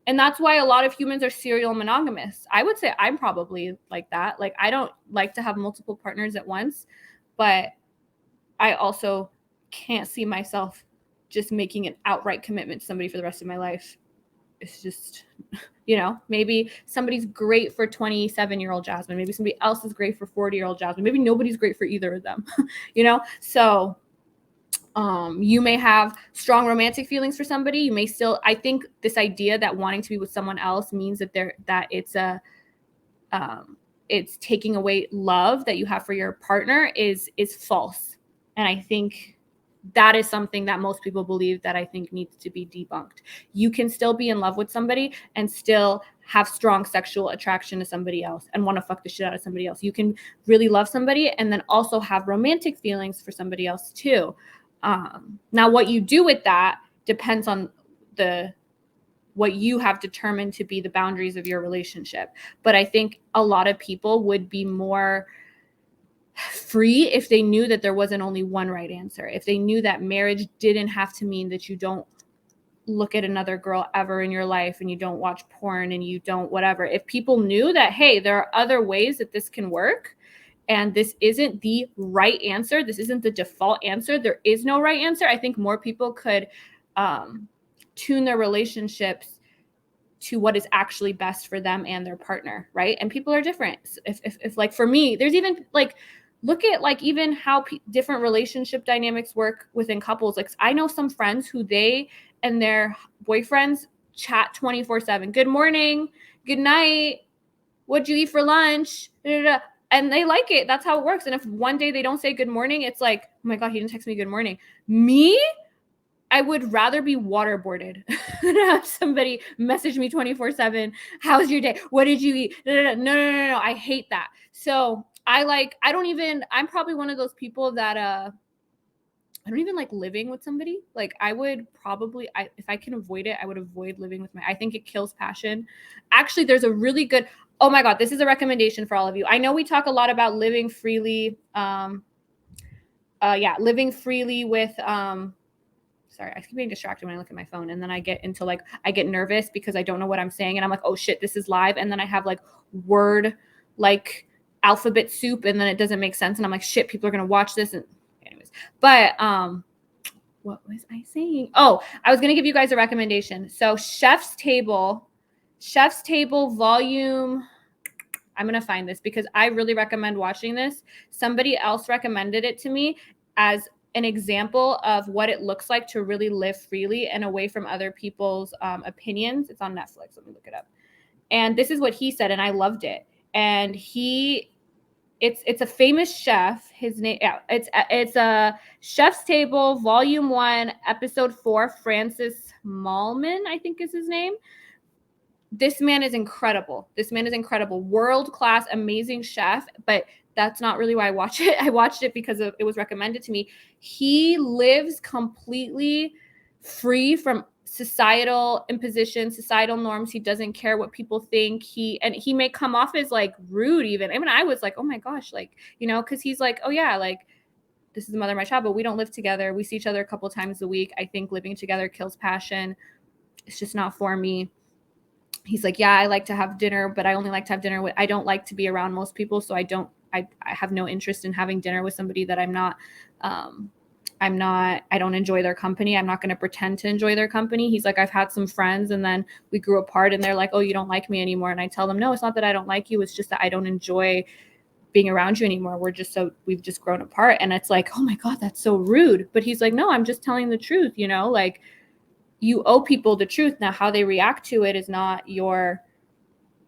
And that's why a lot of humans are serial monogamous. I would say I'm probably like that. Like, I don't like to have multiple partners at once, but I also can't see myself just making an outright commitment to somebody for the rest of my life. It's just, maybe somebody's great for 27-year-old Jazmen. Maybe somebody else is great for 40-year-old Jazmen. Maybe nobody's great for either of them, So you may have strong romantic feelings for somebody. You may still, I think this idea that wanting to be with someone else means that it's taking away love that you have for your partner is false. And I think that is something that most people believe that I think needs to be debunked. You can still be in love with somebody and still have strong sexual attraction to somebody else and want to fuck the shit out of somebody else. You can really love somebody and then also have romantic feelings for somebody else too. Now, what you do with that depends on what you have determined to be the boundaries of your relationship. But I think a lot of people would be more free if they knew that there wasn't only one right answer. If they knew that marriage didn't have to mean that you don't look at another girl ever in your life and you don't watch porn and you don't whatever. If people knew that, hey, there are other ways that this can work and this isn't the right answer, this isn't the default answer, there is no right answer, I think more people could tune their relationships to what is actually best for them and their partner, right? And people are different. If like for me, there's even like, look at like even how different relationship dynamics work within couples. Like I know some friends who they and their boyfriends chat 24/7. Good morning, good night, what'd you eat for lunch? And they like it. That's how it works. And if one day they don't say good morning, it's like, oh my God, he didn't text me good morning. Me? I would rather be waterboarded than have somebody message me 24/7. How's your day? What did you eat? No. I hate that. So I'm probably one of those people that I don't even like living with somebody. Like I would probably, if I can avoid it, I would avoid living with I think it kills passion. Actually, there's a really good, oh my God, this is a recommendation for all of you. I know we talk a lot about living freely. Living freely with, sorry, I keep getting distracted when I look at my phone. And then I get nervous because I don't know what I'm saying. And I'm like, oh shit, this is live. And then I have like word, like alphabet soup. And then it doesn't make sense. And I'm like, shit, people are going to watch this. And anyways, but, what was I saying? Oh, I was going to give you guys a recommendation. So Chef's Table volume, I'm going to find this because I really recommend watching this. Somebody else recommended it to me as an example of what it looks like to really live freely and away from other people's opinions. It's on Netflix. Let me look it up. And this is what he said, and I loved it. And it's a famous chef. His name, it's a Chef's Table, Volume 1, Episode 4. Francis Mallman, I think is his name. This man is incredible. World-class, amazing chef, but that's not really why I watch it. I watched it because it was recommended to me. He lives completely free from societal impositions, societal norms. He doesn't care what people think. He may come off as like rude even. I mean, I was like, oh my gosh, like, because he's like, oh yeah, like, this is the mother of my child, but we don't live together. We see each other a couple times a week. I think living together kills passion. It's just not for me. He's like, yeah, I like to have dinner, but I only like to have dinner with, I don't like to be around most people. So I have no interest in having dinner with somebody that I don't enjoy their company. I'm not going to pretend to enjoy their company. He's like, I've had some friends and then we grew apart and they're like, oh, you don't like me anymore. And I tell them, no, it's not that I don't like you. It's just that I don't enjoy being around you anymore. We've just grown apart. And it's like, oh my God, that's so rude. But he's like, no, I'm just telling the truth, like, you owe people the truth. Now, how they react to it is not your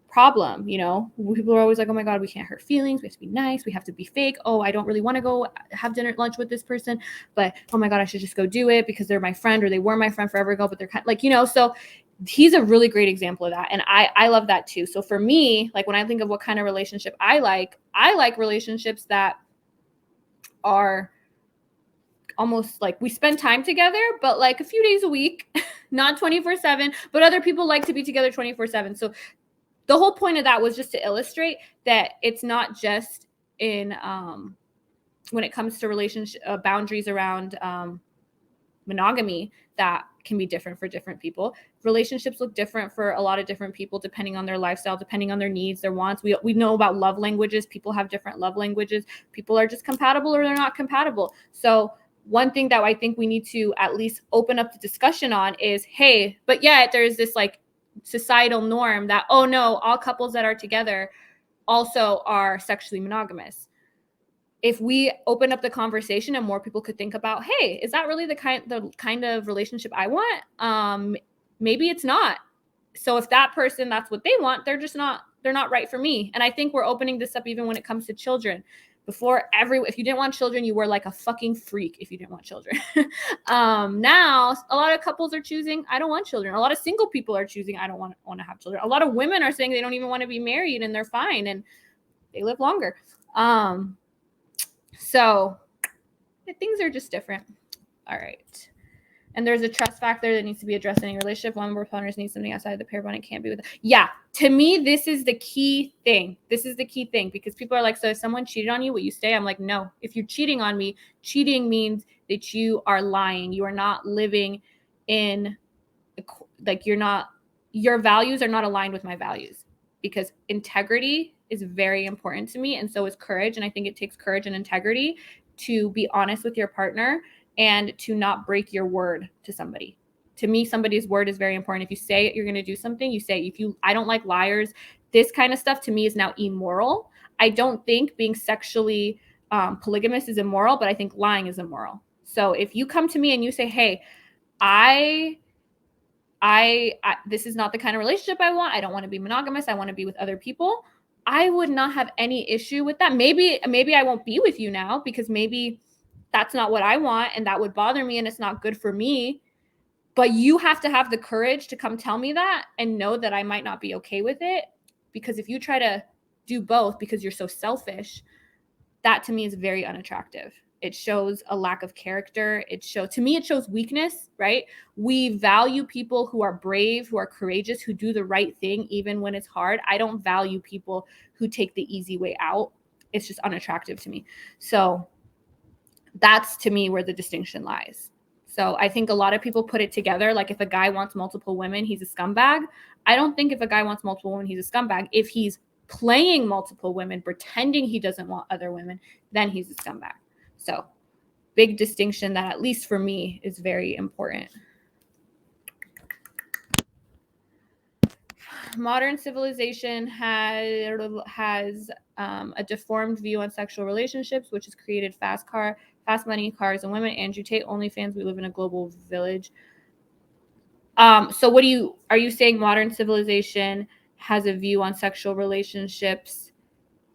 problem. People are always like, oh my God, we can't hurt feelings. We have to be nice. We have to be fake. Oh, I don't really want to go have dinner, lunch with this person, but oh my God, I should just go do it because they're my friend or they were my friend forever ago, but they're kind of like, so he's a really great example of that. And I love that too. So for me, like when I think of what kind of relationship I like relationships that are almost like we spend time together, but like a few days a week, not 24/7, but other people like to be together 24/7. So the whole point of that was just to illustrate that it's not just in when it comes to relationship boundaries around monogamy that can be different for different people. Relationships look different for a lot of different people depending on their lifestyle, depending on their needs, their wants. We know about love languages. People have different love languages. People are just compatible or they're not compatible. So one thing that I think we need to at least open up the discussion on is, hey, but yet there's this like societal norm that, oh no, all couples that are together also are sexually monogamous. If we open up the conversation and more people could think about, hey, is that really the kind of relationship I want? Maybe it's not. So if that person, that's what they want, they're not right for me. And I think we're opening this up even when it comes to children. If you didn't want children, you were like a fucking freak if you didn't want children. Now a lot of couples are choosing, I don't want children. A lot of single people are choosing, I don't want to have children. A lot of women are saying they don't even want to be married and they're fine and they live longer. So things are just different. All right. And there's a trust factor that needs to be addressed in a relationship. One of our partners needs something outside of the pair bond. It can't be with. Yeah. To me, this is the key thing. Because people are like, so if someone cheated on you, will you stay? I'm like, no. If you're cheating on me, cheating means that you are lying. You are not living in, like, your values are not aligned with my values, because integrity is very important to me. And so is courage. And I think it takes courage and integrity to be honest with your partner and to not break your word to somebody. To me, somebody's word is very important. If you say you're going to do something, you say. I don't like liars. This kind of stuff to me is now immoral. I don't think being sexually polygamous is immoral, but I think lying is immoral. So if you come to me and you say, hey, I this is not the kind of relationship I want. I don't want to be monogamous. I want to be with other people. I would not have any issue with that. Maybe I won't be with you now because maybe that's not what I want and that would bother me and it's not good for me. But you have to have the courage to come tell me that and know that I might not be okay with it. Because if you try to do both because you're so selfish, that to me is very unattractive. It shows a lack of character. To me, it shows weakness, right? We value people who are brave, who are courageous, who do the right thing, even when it's hard. I don't value people who take the easy way out. It's just unattractive to me. So that's to me where the distinction lies. So I think a lot of people put it together. Like if a guy wants multiple women, he's a scumbag. I don't think if a guy wants multiple women, he's a scumbag. If he's playing multiple women, pretending he doesn't want other women, then he's a scumbag. So big distinction that at least for me is very important. Modern civilization has a deformed view on sexual relationships, which has created fast money, cars, and women. Andrew Tate, OnlyFans. We live in a global village. So are you saying modern civilization has a view on sexual relationships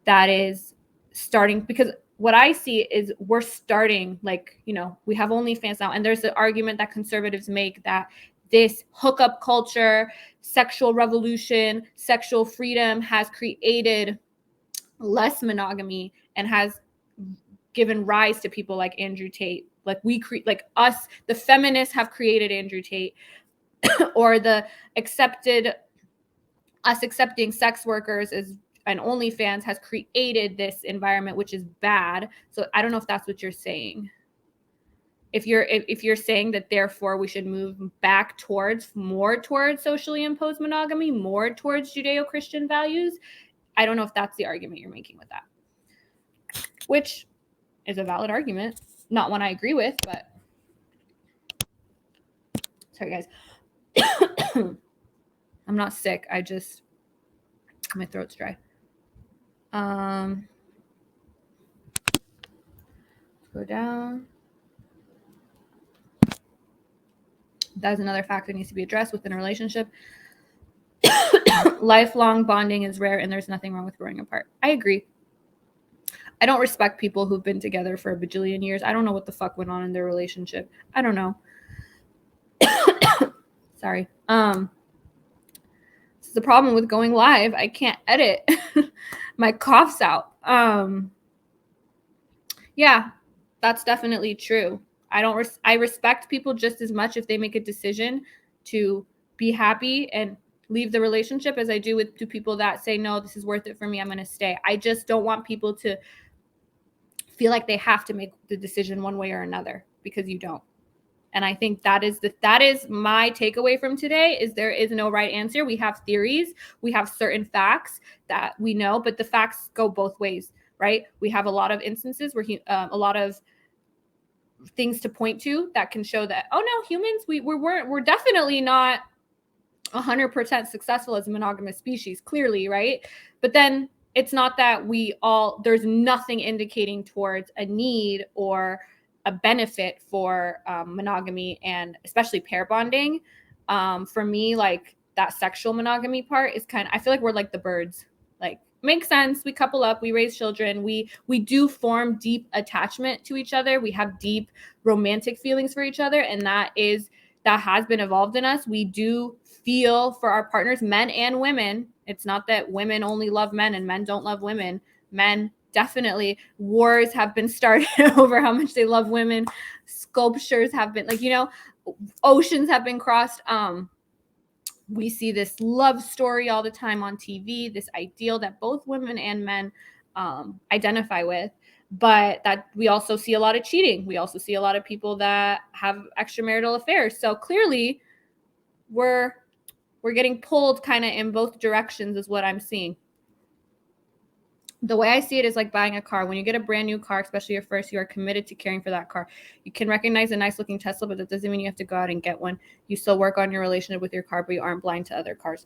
that is starting? Because what I see is we're starting, like, we have OnlyFans now, and there's the argument that conservatives make that this hookup culture, sexual revolution, sexual freedom has created less monogamy and has given rise to people like Andrew Tate. Like the feminists have created Andrew Tate. or the accepting sex workers and OnlyFans has created this environment, which is bad. So I don't know if that's what you're saying. If you're saying that therefore we should move back more towards socially imposed monogamy, more towards Judeo-Christian values, I don't know if that's the argument you're making with that, which is a valid argument, not one I agree with, but sorry guys. I'm not sick. My throat's dry. Go down. That is another factor that needs to be addressed within a relationship. Lifelong bonding is rare, and there's nothing wrong with growing apart. I agree. I don't respect people who've been together for a bajillion years. I don't know what the fuck went on in their relationship. I don't know. Sorry. This is the problem with going live. I can't edit. My cough's out. Yeah, that's definitely true. I respect people just as much if they make a decision to be happy and leave the relationship as I do to people that say, no, this is worth it for me, I'm going to stay. I just don't want people to feel like they have to make the decision one way or another, because you don't. And I think that is my takeaway from today, is there is no right answer. We have theories, we have certain facts that we know, but the facts go both ways, right? We have a lot of instances where a lot of things to point to that can show that, oh no, humans, we're definitely not 100% successful as a monogamous species, clearly, right? But then it's not that there's nothing indicating towards a need or a benefit for monogamy, and especially pair bonding. For me, like that sexual monogamy part is I feel like we're like the birds. Like, makes sense. We couple up, we raise children, we do form deep attachment to each other. We have deep romantic feelings for each other, and that has been evolved in us. We do feel for our partners, men and women. It's not that women only love men and men don't love women. Men definitely, wars have been started over how much they love women. Sculptures have been, oceans have been crossed. We see this love story all the time on TV, this ideal that both women and men identify with, but that we also see a lot of cheating. We also see a lot of people that have extramarital affairs. So clearly we're getting pulled kind of in both directions is what I'm seeing. The way I see it is like buying a car. When you get a brand new car, especially your first, you are committed to caring for that car. You can recognize a nice looking Tesla, but that doesn't mean you have to go out and get one. You still work on your relationship with your car, but you aren't blind to other cars.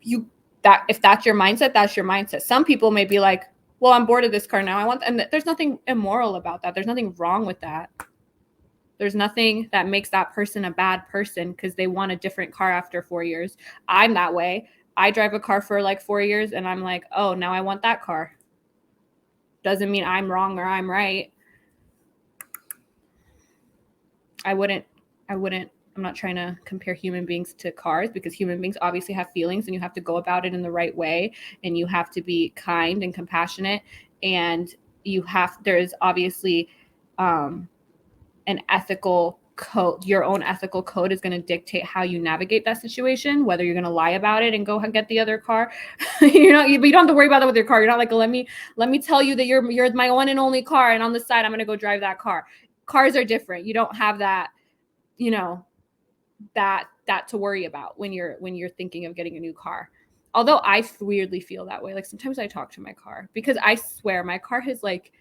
If that's your mindset, that's your mindset. Some people may be like, well, I'm bored of this car now. And there's nothing immoral about that. There's nothing wrong with that. There's nothing that makes that person a bad person because they want a different car after 4 years. I'm that way. I drive a car for like 4 years and I'm like, oh, now I want that car. Doesn't mean I'm wrong or I'm right. I'm not trying to compare human beings to cars, because human beings obviously have feelings and you have to go about it in the right way, and you have to be kind and compassionate, and there is obviously an ethical code. Your own ethical code is going to dictate how you navigate that situation, whether you're going to lie about it and go get the other car. But you don't have to worry about that with your car. You're not like, let me tell you that you're my one and only car, and on the side I'm going to go drive that car. Cars are different. You don't have that, that to worry about when you're thinking of getting a new car. Although I weirdly feel that way. Like sometimes I talk to my car, because I swear my car has like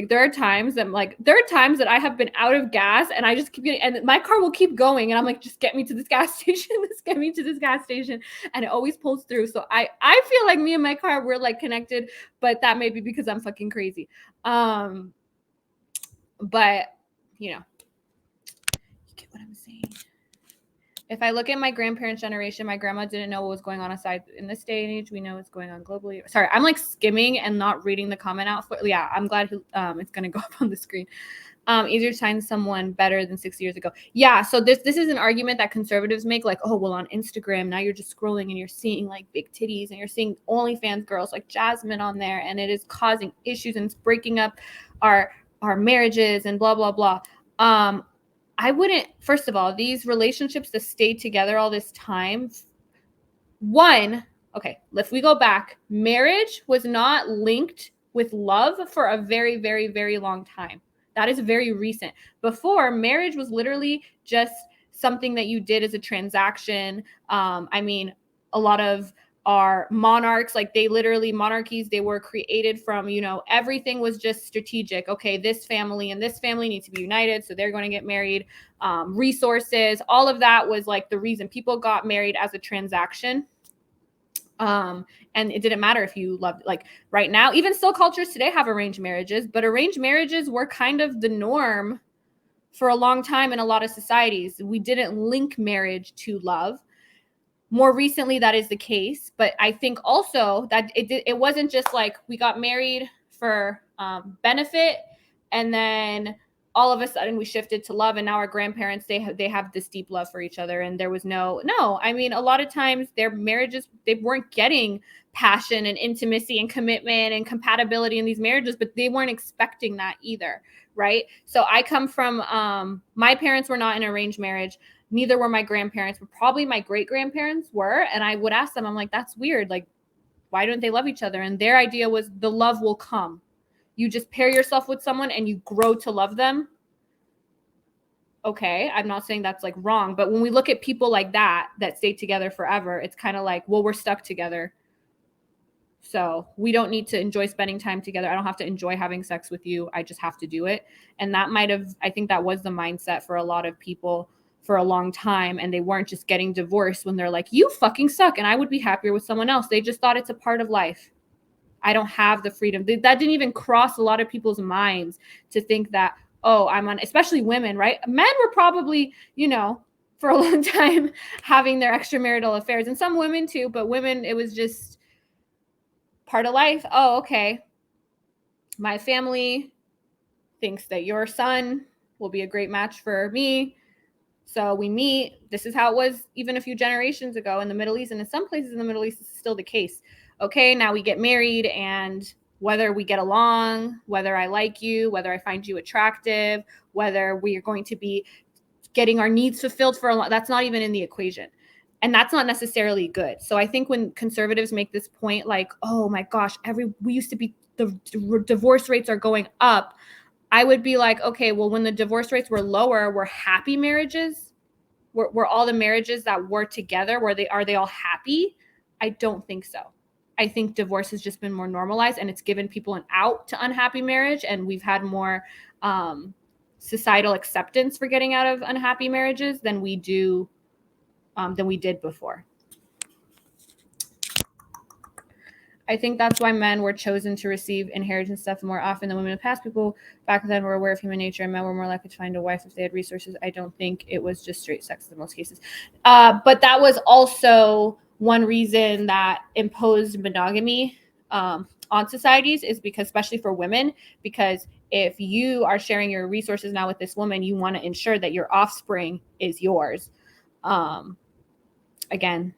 there are times that I have been out of gas and I just keep getting, and my car will keep going, and I'm like, just get me to this gas station. Just get me to this gas station. And it always pulls through. So I feel like me and my car, we're like connected, but that may be because I'm fucking crazy. But you get what I'm saying. If I look at my grandparents' generation, my grandma didn't know what was going on aside in this day and age. We know what's going on globally. Sorry, I'm like skimming and not reading the comment out. Yeah, I'm glad it's going to go up on the screen. Easier to find someone better than 6 years ago. Yeah, so this is an argument that conservatives make, like, oh, well, on Instagram, now you're just scrolling and you're seeing like big titties and you're seeing OnlyFans girls like Jazmen on there, and it is causing issues and it's breaking up our marriages and blah, blah, blah. I wouldn't, first of all, these relationships that stayed together all this time, okay, if we go back, marriage was not linked with love for a very, very, very long time. That is very recent. Before, marriage was literally just something that you did as a transaction. I mean, a lot of our monarchs, like monarchies, they were created from, everything was just strategic. Okay, this family and this family need to be united, so they're going to get married. Resources, all of that was like the reason people got married as a transaction. And it didn't matter if you loved, like right now, even still cultures today have arranged marriages, but arranged marriages were kind of the norm for a long time in a lot of societies. We didn't link marriage to love. More recently, that is the case, but I think also that it wasn't just like we got married for benefit, and then all of a sudden we shifted to love, and now our grandparents, they have this deep love for each other, and there was no. I mean, a lot of times their marriages, they weren't getting passion and intimacy and commitment and compatibility in these marriages, but they weren't expecting that either, right? So I come from, my parents were not in an arranged marriage. Neither were my grandparents, but probably my great-grandparents were. And I would ask them, I'm like, that's weird. Like, why don't they love each other? And their idea was the love will come. You just pair yourself with someone and you grow to love them. Okay, I'm not saying that's like wrong, but when we look at people like that stay together forever, it's kind of like, well, we're stuck together. So we don't need to enjoy spending time together. I don't have to enjoy having sex with you. I just have to do it. And that I think that was the mindset for a lot of people for a long time. And they weren't just getting divorced when they're like, you fucking suck, and I would be happier with someone else. They just thought it's a part of life. I don't have the freedom. That didn't even cross a lot of people's minds to think that, oh, especially women, right? Men were probably, for a long time having their extramarital affairs, and some women too, but women, it was just part of life. Oh, okay. My family thinks that your son will be a great match for me. So we meet. This is how it was even a few generations ago in the Middle East. And in some places in the Middle East, it's still the case. Okay, now we get married, and whether we get along, whether I like you, whether I find you attractive, whether we are going to be getting our needs fulfilled for a long, that's not even in the equation. And that's not necessarily good. So I think when conservatives make this point, like, oh my gosh, we used to be, the divorce rates are going up. I would be like, okay, well, when the divorce rates were lower, were happy marriages? Were all the marriages that were together, are they all happy? I don't think so. I think divorce has just been more normalized, and it's given people an out to unhappy marriage. And we've had more societal acceptance for getting out of unhappy marriages than we did before. I think that's why men were chosen to receive inheritance stuff more often than women in the past. People back then were aware of human nature, and men were more likely to find a wife if they had resources. I don't think it was just straight sex in most cases. But that was also one reason that imposed monogamy on societies, is because, especially for women, because if you are sharing your resources now with this woman, you want to ensure that your offspring is yours. Again,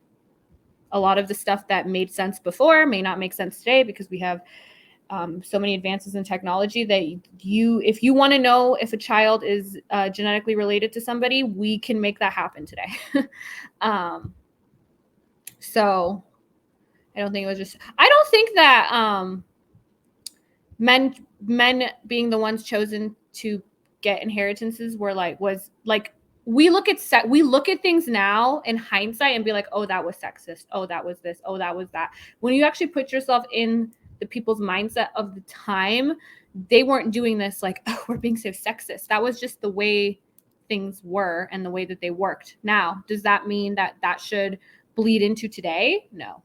a lot of the stuff that made sense before may not make sense today, because we have so many advances in technology that if you want to know if a child is genetically related to somebody, we can make that happen today. So I don't think that men being the ones chosen to get inheritances was like, we look at things now in hindsight and be like, oh, that was sexist. Oh, that was this. Oh, that was that. When you actually put yourself in the people's mindset of the time, they weren't doing this like, oh, we're being so sexist. That was just the way things were and the way that they worked. Now, does that mean that should bleed into today? No.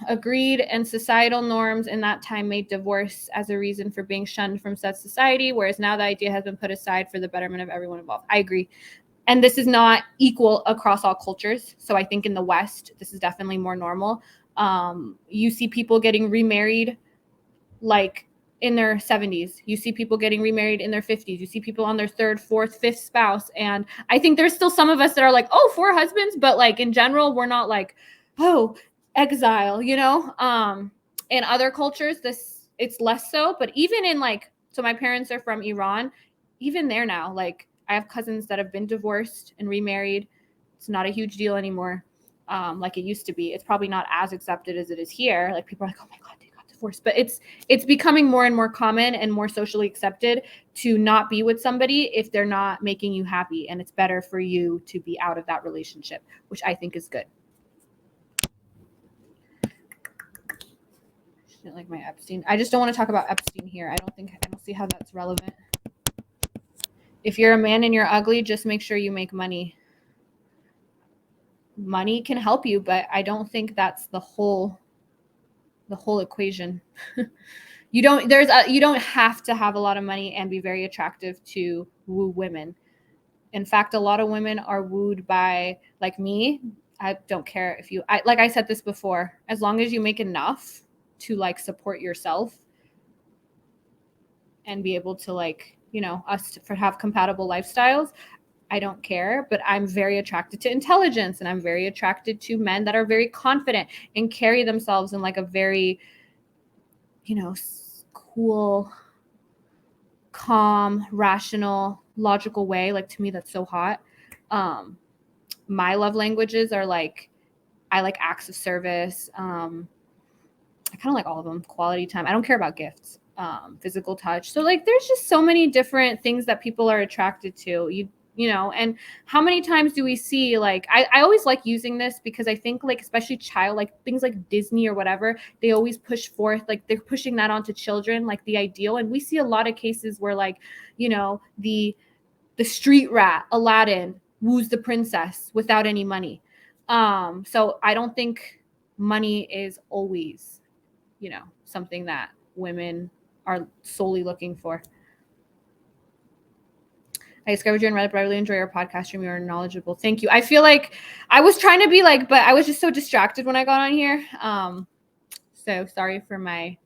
Agreed. And societal norms in that time made divorce as a reason for being shunned from such society, whereas now the idea has been put aside for the betterment of everyone involved. I agree. And this is not equal across all cultures. So I think in the West, this is definitely more normal. You see people getting remarried like in their 70s. You see people getting remarried in their 50s. You see people on their third, fourth, fifth spouse. And I think there's still some of us that are like, oh, 4 husbands. But like in general, we're not like, oh, exile, In other cultures, it's less so. But even in like So my parents are from Iran. Even there now, like I have cousins that have been divorced and remarried. It's not a huge deal anymore, like it used to be. It's probably not as accepted as it is here. Like people are like, oh my God, they got divorced. But it's becoming more and more common and more socially accepted to not be with somebody if they're not making you happy. And it's better for you to be out of that relationship, which I think is good. Like my Epstein. I just don't want to talk about Epstein here. I don't see how that's relevant. If you're a man and you're ugly, just make sure you make money. Money can help you, but I don't think that's the whole equation. You don't have to have a lot of money and be very attractive to woo women. In fact, a lot of women are wooed by, like me. I don't care if you, like I said this before, as long as you make enough to like support yourself and be able to like, us to have compatible lifestyles, I don't care. But I'm very attracted to intelligence, and I'm very attracted to men that are very confident and carry themselves in like a very, cool, calm, rational, logical way. Like to me, that's so hot. My love languages are like, I like acts of service. I kind of like all of them. Quality time. I don't care about gifts. Physical touch. So like, there's just so many different things that people are attracted to. And how many times do we see, like, I always like using this because I think like, especially like things like Disney or whatever, they always push forth, like they're pushing that onto children, like the ideal. And we see a lot of cases where like, the street rat Aladdin woos the princess without any money. So I don't think money is always, something that women are solely looking for. I discovered you on Reddit, but I really enjoy your podcast stream. You are knowledgeable. Thank you. I feel like I was trying to be like, but I was just so distracted when I got on here. So sorry for my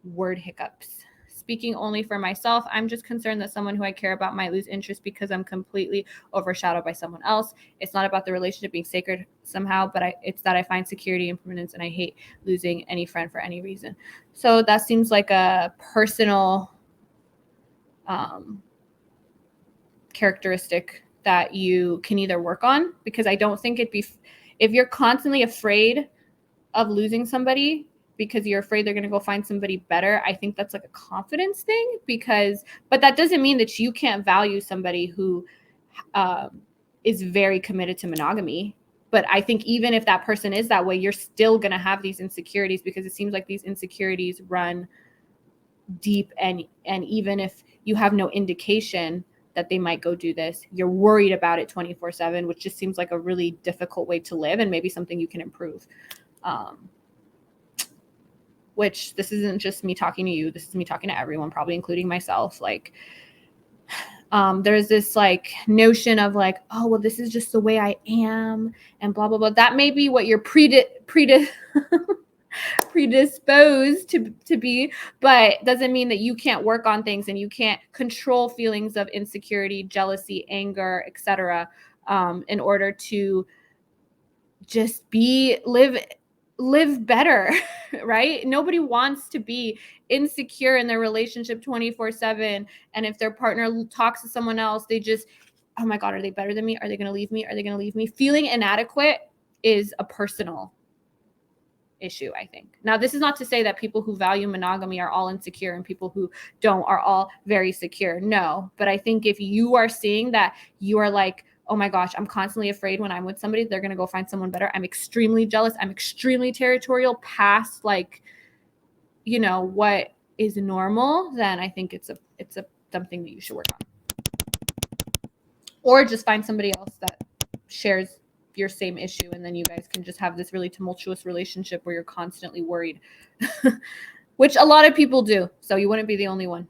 word hiccups. Speaking only for myself, I'm just concerned that someone who I care about might lose interest because I'm completely overshadowed by someone else. It's not about the relationship being sacred somehow, but it's that I find security and permanence, and I hate losing any friend for any reason. So that seems like a personal characteristic that you can either work on, because I don't think if you're constantly afraid of losing somebody because you're afraid they're going to go find somebody better, I think that's like a confidence thing, but that doesn't mean that you can't value somebody who is very committed to monogamy. But I think even if that person is that way, you're still going to have these insecurities, because it seems like these insecurities run deep, and even if you have no indication that they might go do this, you're worried about it 24/7, which just seems like a really difficult way to live, and maybe something you can improve. Which this isn't just me talking to you, this is me talking to everyone, probably including myself. Like, there's this like notion of like, oh, well, this is just the way I am, and blah, blah, blah. That may be what you're predisposed to be, but doesn't mean that you can't work on things and you can't control feelings of insecurity, jealousy, anger, etc., in order to just live better. Right? Nobody wants to be insecure in their relationship 24/7, and if their partner talks to someone else, they just, oh my God, are they better than me? Are they going to leave me? Are they going to leave me? Feeling inadequate is a personal issue, I think. Now, this is not to say that people who value monogamy are all insecure and people who don't are all very secure. No, but I think if you are seeing that you are like, oh my gosh, I'm constantly afraid when I'm with somebody, they're going to go find someone better. I'm extremely jealous. I'm extremely territorial past like, what is normal, then I think it's something that you should work on. Or just find somebody else that shares your same issue, and then you guys can just have this really tumultuous relationship where you're constantly worried, which a lot of people do. So you wouldn't be the only one.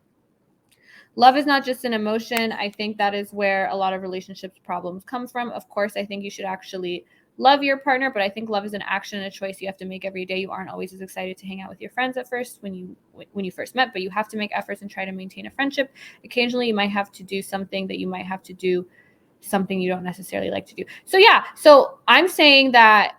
Love is not just an emotion. I think that is where a lot of relationships problems come from. Of course, I think you should actually love your partner, but I think love is an action and a choice you have to make every day. You aren't always as excited to hang out with your friends at first when you first met, but you have to make efforts and try to maintain a friendship. Occasionally, you might have to do something that you might have to do something you don't necessarily like to do. So yeah, so I'm saying that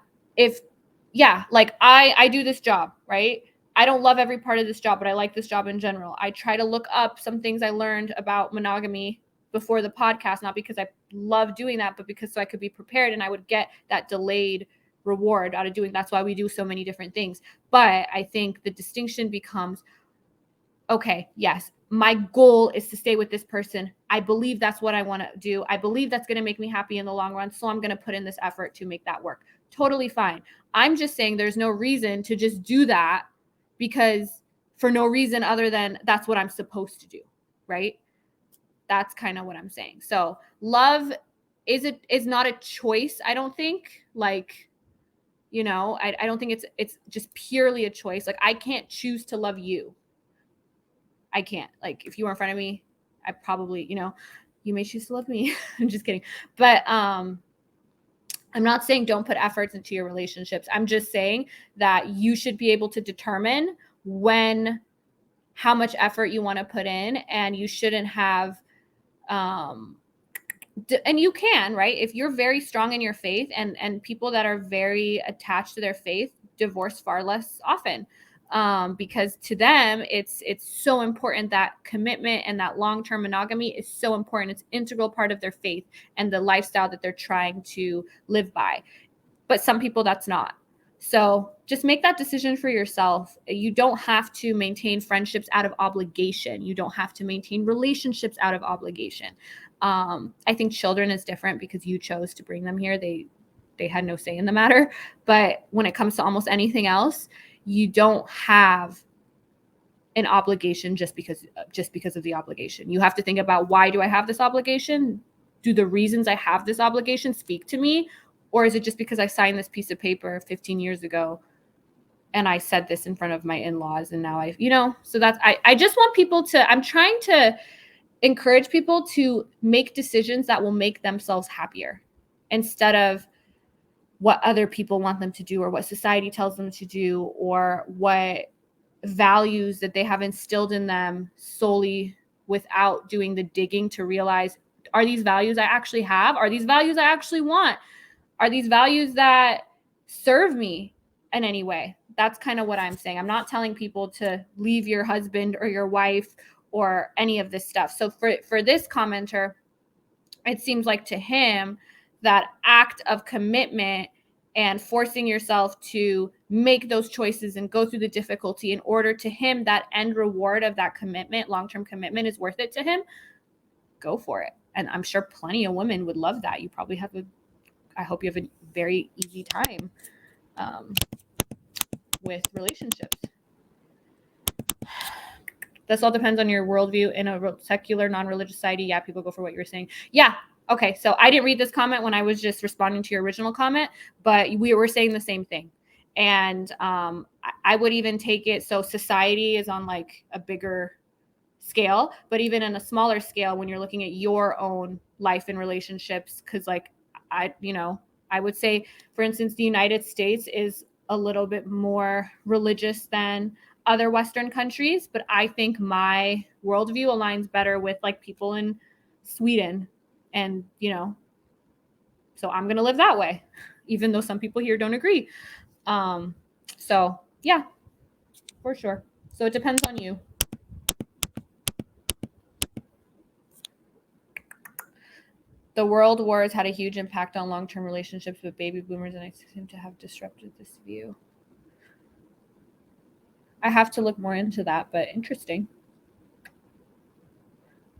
like I do this job, right? I don't love every part of this job, but I like this job in general. I try to look up some things I learned about monogamy before the podcast, not because I love doing that, but because so I could be prepared and I would get that delayed reward out of doing. That's why we do so many different things. But I think the distinction becomes, okay, yes, my goal is to stay with this person. I believe that's what I want to do. I believe that's going to make me happy in the long run. So I'm going to put in this effort to make that work. Totally fine. I'm just saying there's no reason to just do that because for no reason other than that's what I'm supposed to do, right? That's kind of what I'm saying. So love is not a choice, I don't think. Like, you know, I don't think it's just purely a choice. Like, I can't choose to love you. I can't. Like, if you were in front of me, I probably, you know, you may choose to love me. I'm just kidding. But I'm not saying don't put efforts into your relationships. I'm just saying that you should be able to determine how much effort you want to put in, and you shouldn't have and you can, right? If you're very strong in your faith, and people that are very attached to their faith divorce far less often, because to them it's so important. That commitment and that long-term monogamy is so important. It's an integral part of their faith and the lifestyle that they're trying to live by. But some people, that's not. So just make that decision for yourself. You don't have to maintain friendships out of obligation. You don't have to maintain relationships out of obligation. I think children is different because you chose to bring them here. They had no say in the matter. But when it comes to almost anything else, you don't have an obligation just because of the obligation. You have to think about, why do I have this obligation? Do the reasons I have this obligation speak to me? Or is it just because I signed this piece of paper 15 years ago and I said this in front of my in-laws and now so that's, I just want people to, I'm trying to encourage people to make decisions that will make themselves happier instead of what other people want them to do or what society tells them to do or what values that they have instilled in them solely without doing the digging to realize, are these values I actually have? Are these values I actually want? Are these values that serve me in any way? That's kind of what I'm saying. I'm not telling people to leave your husband or your wife or any of this stuff. So for this commenter, it seems like to him that act of commitment and forcing yourself to make those choices and go through the difficulty in order, to him, that end reward of that commitment, long-term commitment, is worth it to him. Go for it. And I'm sure plenty of women would love that. You probably have I hope you have a very easy time with relationships. This all depends on your worldview. In a secular, non-religious society, yeah, people go for what you're saying. Yeah. Okay. So I didn't read this comment when I was just responding to your original comment, but we were saying the same thing. And I would even take it. So society is on like a bigger scale, but even in a smaller scale, when you're looking at your own life and relationships, because like, I would say, for instance, the United States is a little bit more religious than other Western countries, but I think my worldview aligns better with like people in Sweden. And, so I'm going to live that way, even though some people here don't agree. So yeah, for sure. So it depends on you. The world wars had a huge impact on long-term relationships with baby boomers, and I seem to have disrupted this view. I have to look more into that, but interesting.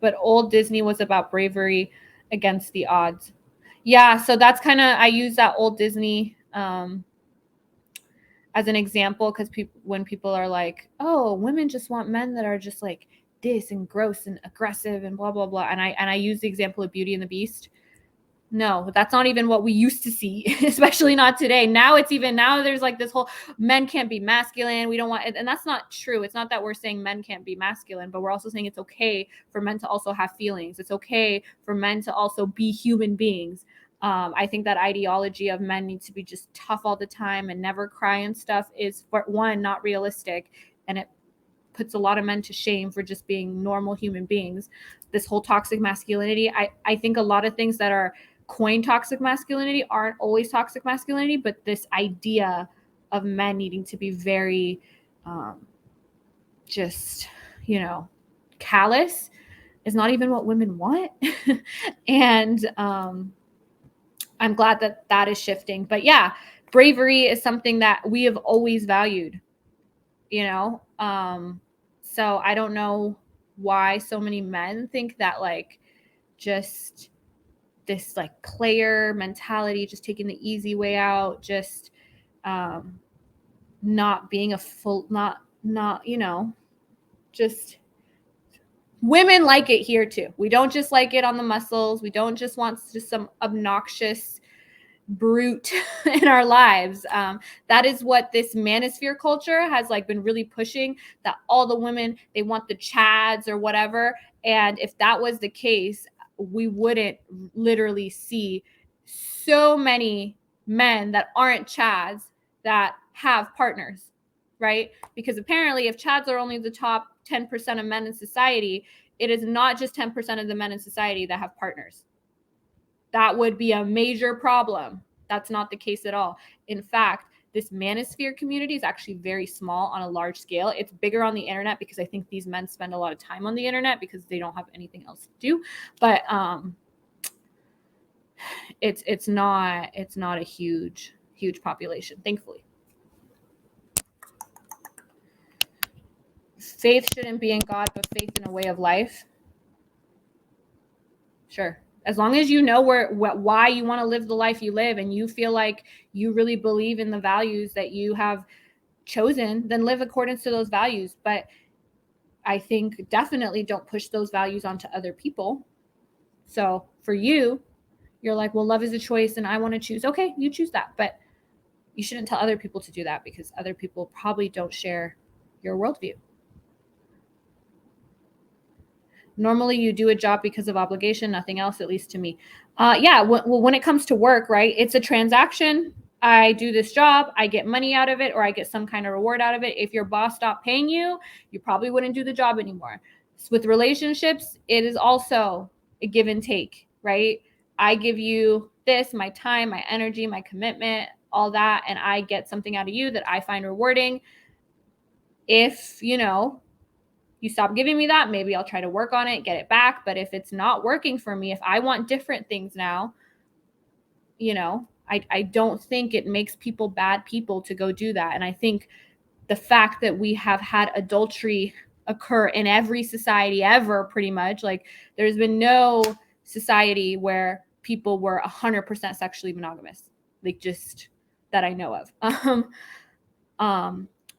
But old Disney was about bravery against the odds. Yeah, so that's kind of, I use that old Disney as an example because when people are like, oh, women just want men that are just like this and gross and aggressive and blah, blah, blah. And I use the example of Beauty and the Beast. No, that's not even what we used to see, especially not today. Now there's like this whole men can't be masculine. We don't want, and that's not true. It's not that we're saying men can't be masculine, but we're also saying it's okay for men to also have feelings. It's okay for men to also be human beings. I think that ideology of men need to be just tough all the time and never cry and stuff is, for one, not realistic. And it puts a lot of men to shame for just being normal human beings. This whole toxic masculinity, I think a lot of things that are coined toxic masculinity aren't always toxic masculinity, but this idea of men needing to be very just, callous is not even what women want. And I'm glad that that is shifting. But yeah, bravery is something that we have always valued, so I don't know why so many men think that like just this like player mentality, just taking the easy way out, just not being a full, not, just women like it here too. We don't just like it on the muscles. We don't just want just some obnoxious brute in our lives. That is what this manosphere culture has like been really pushing, that all the women, they want the chads or whatever. And if that was the case, we wouldn't literally see so many men that aren't chads that have partners, right? Because apparently if chads are only the top 10% of men in society, it is not just 10% of the men in society that have partners. That would be a major problem. That's not the case at all. In fact, this manosphere community is actually very small on a large scale. It's bigger on the internet because I think these men spend a lot of time on the internet because they don't have anything else to do. But it's not a huge population, thankfully. Faith shouldn't be in God, but faith in a way of life. Sure. As long as you know why you want to live the life you live and you feel like you really believe in the values that you have chosen, then live according to those values. But I think definitely don't push those values onto other people. So for you, you're like, well, love is a choice and I want to choose. Okay, you choose that. But you shouldn't tell other people to do that because other people probably don't share your worldview. Normally you do a job because of obligation, nothing else, at least to me. Yeah, when it comes to work, right, it's a transaction. I do this job, I get money out of it, or I get some kind of reward out of it. If your boss stopped paying you, you probably wouldn't do the job anymore. So with relationships, it is also a give and take, right? I give you this, my time, my energy, my commitment, all that, and I get something out of you that I find rewarding. If, you stop giving me that, maybe I'll try to work on it, get it back. But if it's not working for me, if I want different things now, I don't think it makes people bad people to go do that. And I think the fact that we have had adultery occur in every society ever, pretty much, like there's been no society where people were 100% sexually monogamous, like just that I know of.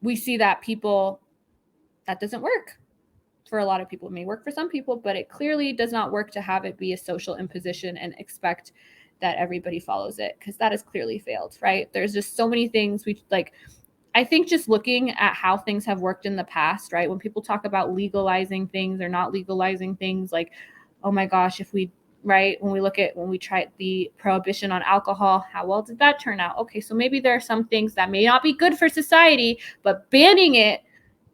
We see that that doesn't work. For a lot of people, it may work for some people, but it clearly does not work to have it be a social imposition and expect that everybody follows it, because that has clearly failed, right? There's just so many things I think just looking at how things have worked in the past, right? When people talk about legalizing things or not legalizing things, like, oh my gosh, when we tried the prohibition on alcohol, how well did that turn out? Okay, so maybe there are some things that may not be good for society, but banning it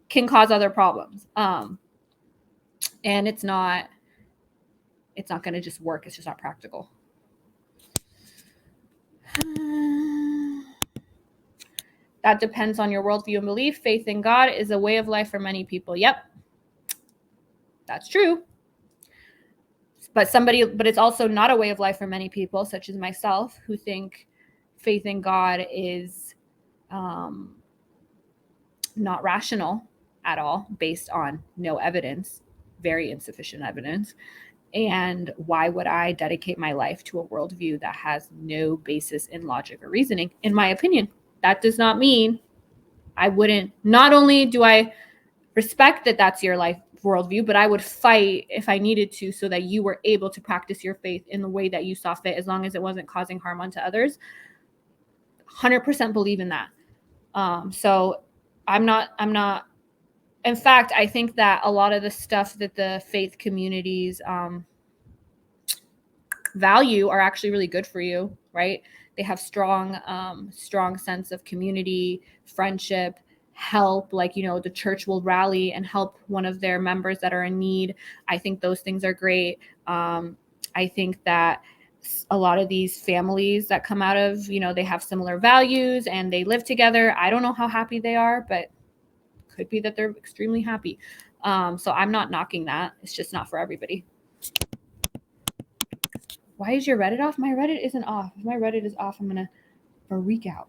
can cause other problems. And it's not going to just work. It's just not practical. That depends on your worldview and belief. Faith in God is a way of life for many people. Yep, that's true. But it's also not a way of life for many people, such as myself, who think faith in God is not rational at all, based on no evidence, very insufficient evidence. And why would I dedicate my life to a worldview that has no basis in logic or reasoning, in my opinion? That does not mean I wouldn't. Not only do I respect that that's your life worldview, but I would fight if I needed to so that you were able to practice your faith in the way that you saw fit, as long as it wasn't causing harm onto others. 100% believe in that. So I'm not. In fact, I think that a lot of the stuff that the faith communities value are actually really good for you, right? They have strong sense of community, friendship, help. Like, the church will rally and help one of their members that are in need. I think those things are great. I think that a lot of these families that come out of, they have similar values and they live together. I don't know how happy they are, but could be that they're extremely happy. So I'm not knocking that. It's just not for everybody. Why is your Reddit off? My Reddit isn't off. If my Reddit is off, I'm going to freak out.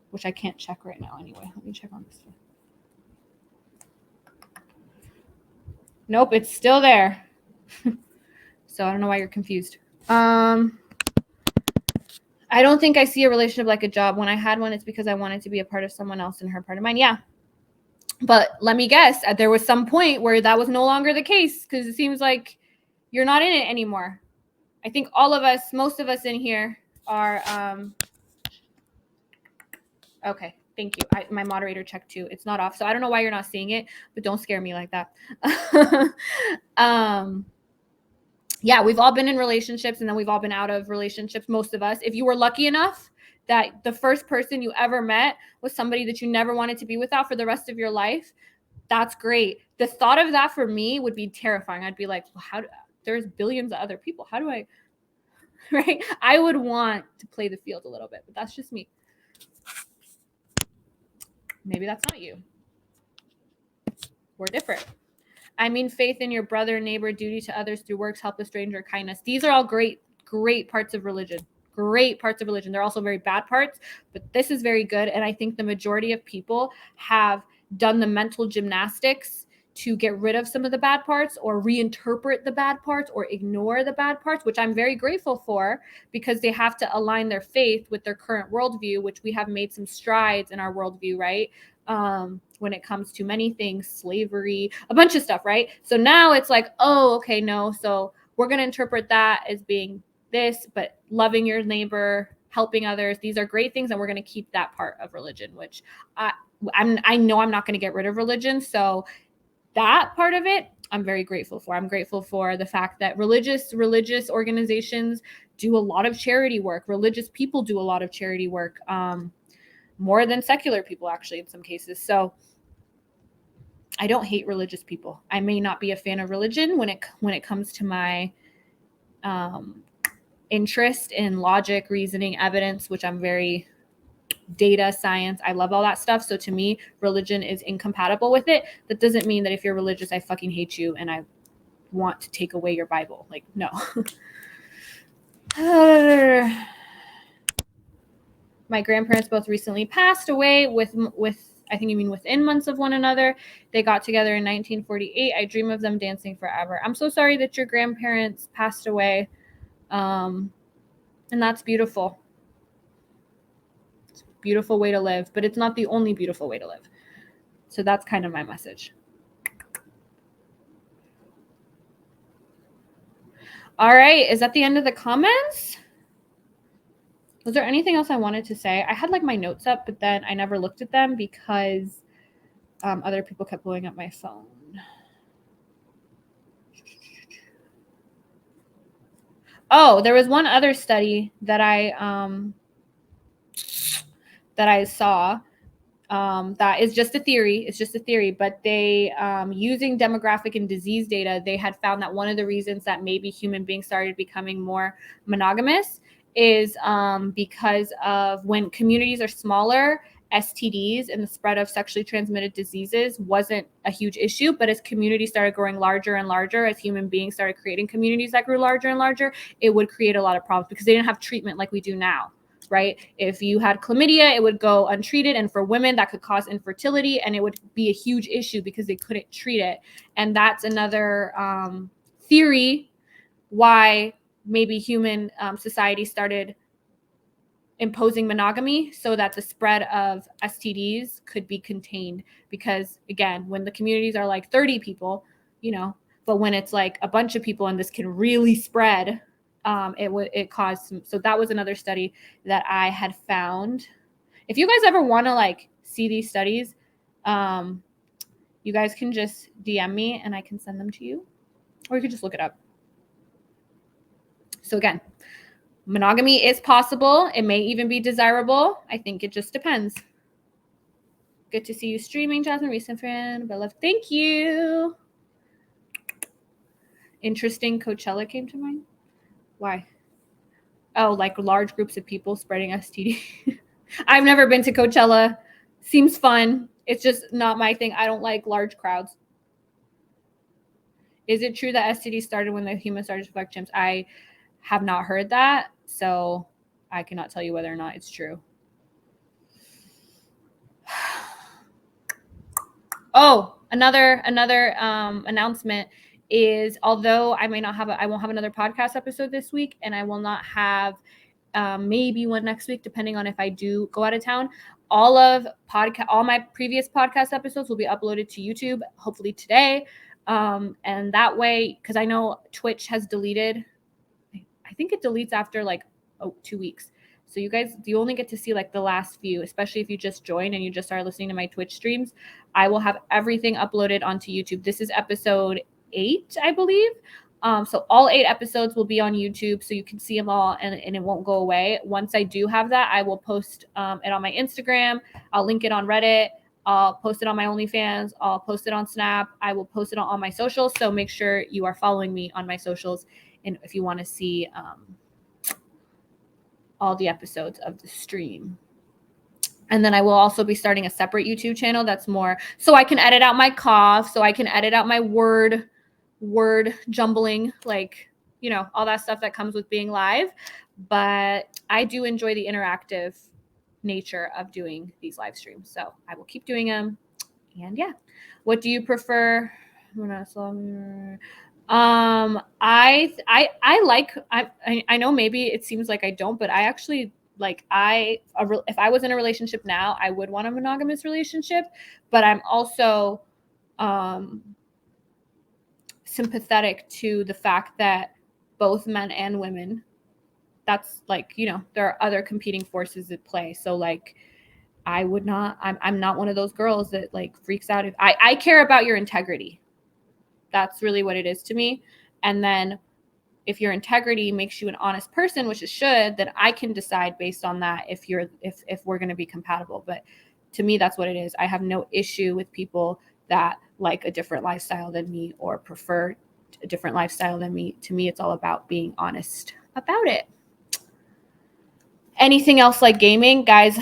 Which I can't check right now anyway. Let me check on this one. Nope, it's still there. So I don't know why you're confused. I don't think I see a relationship like a job. When I had one, it's because I wanted to be a part of someone else and her part of mine. Yeah. But let me guess, there was some point where that was no longer the case, because it seems like you're not in it anymore. I think all of us, most of us in here are, okay, thank you. My moderator checked too. It's not off. So I don't know why you're not seeing it, but don't scare me like that. Yeah, we've all been in relationships, and then we've all been out of relationships, most of us. If you were lucky enough that the first person you ever met was somebody that you never wanted to be without for the rest of your life, that's great. The thought of that for me would be terrifying. I'd be like, well, there's billions of other people. How do I, right? I would want to play the field a little bit, but that's just me. Maybe that's not you. We're different. I mean, faith in your brother, neighbor, duty to others through works, help a stranger, kindness. These are all great parts of religion. Great parts of religion. They're also very bad parts, but this is very good. And I think the majority of people have done the mental gymnastics to get rid of some of the bad parts, or reinterpret the bad parts, or ignore the bad parts, which I'm very grateful for, because they have to align their faith with their current worldview, which we have made some strides in our worldview, right? When it comes to many things, slavery, a bunch of stuff, right? So now it's like, oh, okay, no. So we're going to interpret that as being this, but loving your neighbor, helping others, these are great things. And we're going to keep that part of religion, which I know I'm not going to get rid of religion. So that part of it, I'm very grateful for. I'm grateful for the fact that religious organizations do a lot of charity work. Religious people do a lot of charity work, more than secular people, actually, in some cases. So I don't hate religious people. I may not be a fan of religion when it comes to my interest in logic, reasoning, evidence, which I'm very data science. I love all that stuff. So to me, religion is incompatible with it. That doesn't mean that if you're religious, I fucking hate you and I want to take away your Bible. Like, no. My grandparents both recently passed away with I think you mean within months of one another. They got together in 1948. I dream of them dancing forever. I'm so sorry that your grandparents passed away. And that's beautiful. It's a beautiful way to live, but it's not the only beautiful way to live. So that's kind of my message. All right. Is that the end of the comments? Was there anything else I wanted to say? I had like my notes up, but then I never looked at them because other people kept blowing up my phone. Oh, there was one other study that I saw that is just a theory. It's just a theory, but they, using demographic and disease data, they had found that one of the reasons that maybe human beings started becoming more monogamous is because of when communities are smaller, STDs and the spread of sexually transmitted diseases wasn't a huge issue. But as communities started growing larger and larger, as human beings started creating communities that grew larger and larger, it would create a lot of problems because they didn't have treatment like we do now. Right? If you had chlamydia, it would go untreated. And for women, that could cause infertility. And it would be a huge issue because they couldn't treat it. And that's another theory why maybe human society started imposing monogamy so that the spread of STDs could be contained. Because again, when the communities are like 30 people, but when it's like a bunch of people and this can really spread, it caused some. So that was another study that I had found. If you guys ever want to like see these studies, you guys can just DM me and I can send them to you, or you could just look it up. So again, monogamy is possible. It may even be desirable. I think it just depends. Good to see you streaming, Jazmen. Recent friend, but love. Thank you. Interesting. Coachella came to mind. Why? Oh, like large groups of people spreading STD. I've never been to Coachella, Seems fun. It's just not my thing. I don't like large crowds. Is it true that STD started when the humans started to fuck chimps? I have not heard that, so I cannot tell you whether or not it's true. Oh, another announcement is, although I won't have another podcast episode this week, and I will not have maybe one next week, depending on if I do go out of town. All my previous podcast episodes will be uploaded to YouTube, hopefully today. And that way, because I know Twitch has deleted, I think it deletes after like 2 weeks. So you only get to see like the last few, especially if you just join and you just start listening to my Twitch streams. I will have everything uploaded onto YouTube. This is episode 8, I believe. So all 8 episodes will be on YouTube, so you can see them all, and it won't go away. Once I do have that, I will post it on my Instagram. I'll link it on Reddit. I'll post it on my OnlyFans. I'll post it on Snap. I will post it on all my socials. So make sure you are following me on my socials, and if you want to see all the episodes of the stream. And then I will also be starting a separate YouTube channel that's more so I can edit out my cough, so I can edit out my word jumbling, like, all that stuff that comes with being live. But I do enjoy the interactive nature of doing these live streams, so I will keep doing them. And yeah, what do you prefer? I know maybe it seems like I don't, but I actually if I was in a relationship now, I would want a monogamous relationship, but I'm also sympathetic to the fact that both men and women, that's like, there are other competing forces at play. So like, I'm not one of those girls that like freaks out. If I care about your integrity. That's really what it is to me. And then if your integrity makes you an honest person, which it should, then I can decide based on that if we're going to be compatible. But to me, that's what it is. I have no issue with people that like a different lifestyle than me or prefer a different lifestyle than me. To me, it's all about being honest about it. Anything else like gaming? Guys,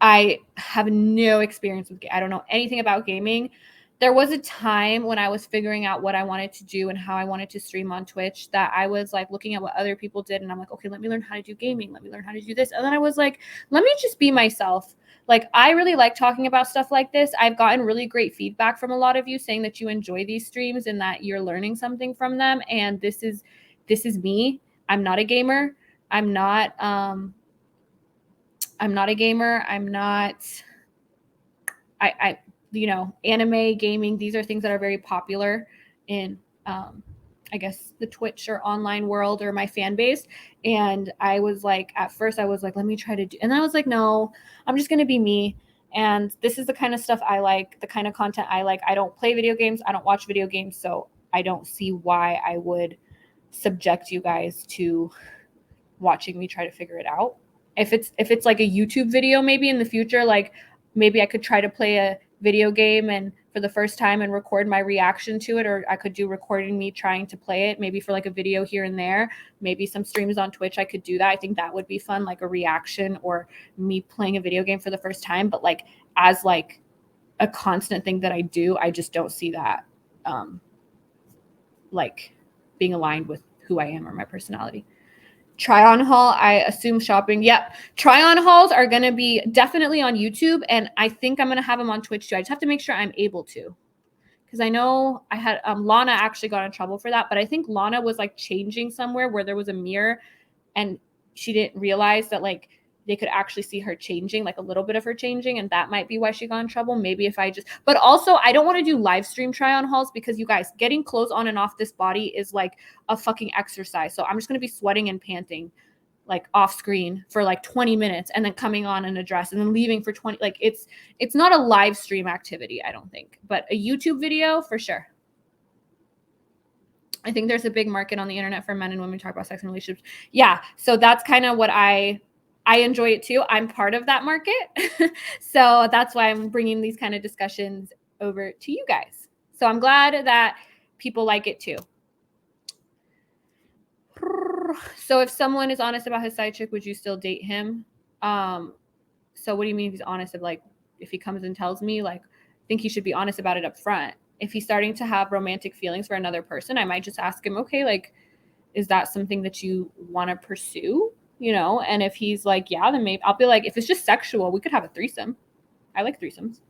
I have no experience with I don't know anything about gaming. There was a time when I was figuring out what I wanted to do and how I wanted to stream on Twitch that I was like looking at what other people did, and I'm like, okay, let me learn how to do gaming. Let me learn how to do this. And then I was like, let me just be myself. Like, I really like talking about stuff like this. I've gotten really great feedback from a lot of you saying that you enjoy these streams and that you're learning something from them. And this is me. I'm not a gamer. I'm not a gamer. I'm not, anime, gaming, these are things that are very popular in, I guess, the Twitch or online world or my fan base. And I was like, at first I was like, let me try to do, and I was like, no, I'm just going to be me. And this is the kind of stuff I like, the kind of content I like. I don't play video games. I don't watch video games. So I don't see why I would subject you guys to watching me try to figure it out. If it's like a YouTube video, maybe in the future, like maybe I could try to play a video game and for the first time and record my reaction to it, or I could do recording me trying to play it, maybe for like a video here and there, maybe some streams on Twitch. I could do that. I think that would be fun, like a reaction or me playing a video game for the first time. But like as like a constant thing that I do, I just don't see that like being aligned with who I am or my personality. Try-on haul, I assume shopping. Yep. Try-on hauls are going to be definitely on YouTube, and I think I'm going to have them on Twitch too. I just have to make sure I'm able to, because I know I had Lana actually got in trouble for that, but I think Lana was like changing somewhere where there was a mirror and she didn't realize that like they could actually see her changing, like a little bit of her changing, and that might be why she got in trouble. Maybe if I just, but also I don't want to do live stream try-on hauls because you guys, getting clothes on and off this body is like a fucking exercise. So I'm just going to be sweating and panting like off screen for like 20 minutes and then coming on in a dress and then leaving for 20, like it's not a live stream activity, I don't think, but a YouTube video for sure. I think there's a big market on the internet for men and women talk about sex and relationships. Yeah. So that's kind of what I enjoy it too. I'm part of that market. So that's why I'm bringing these kind of discussions over to you guys. So I'm glad that people like it too. So if someone is honest about his side chick, would you still date him? So what do you mean if he's honest of like if he comes and tells me, like, I think he should be honest about it up front. If he's starting to have romantic feelings for another person, I might just ask him, okay, like, is that something that you want to pursue? You know, and if he's like, yeah, then maybe I'll be like, if it's just sexual, we could have a threesome. I like threesomes.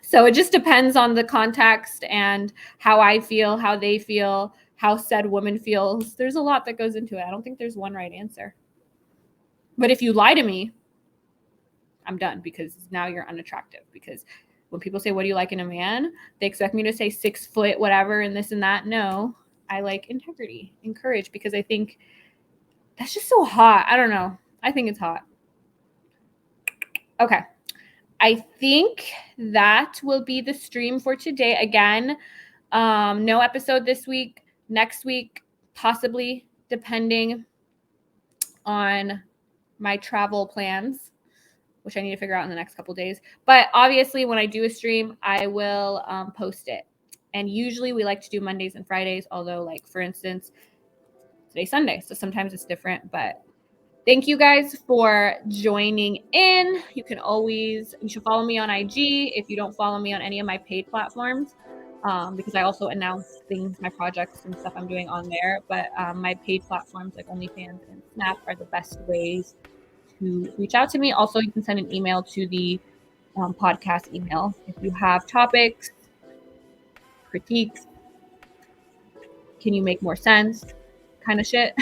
So it just depends on the context and how I feel, how they feel, how said woman feels. There's a lot that goes into it. I don't think there's one right answer. But if you lie to me, I'm done, because now you're unattractive. Because when people say, what do you like in a man? They expect me to say 6 foot, whatever, and this and that. No, I like integrity and courage, because I think that's just so hot. I don't know. I think it's hot. Okay. I think that will be the stream for today. Again, no episode this week. Next week, possibly, depending on my travel plans, which I need to figure out in the next couple days. But obviously, when I do a stream, I will post it. And usually we like to do Mondays and Fridays, although, like, for instance, today's Sunday, so sometimes it's different. But thank you guys for joining in. You should follow me on IG if you don't follow me on any of my paid platforms, because I also announce things, my projects and stuff I'm doing on there. But my paid platforms like OnlyFans and Snap are the best ways to reach out to me. Also, you can send an email to the podcast email if you have topics, critiques, can you make more sense, kind of shit.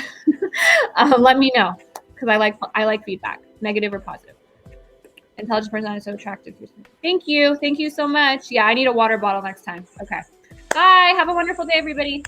Let me know, because I like feedback, negative or positive. Intelligent person is so attractive. Thank you so much. Yeah, I need a water bottle next time. Okay, bye. Have a wonderful day, everybody.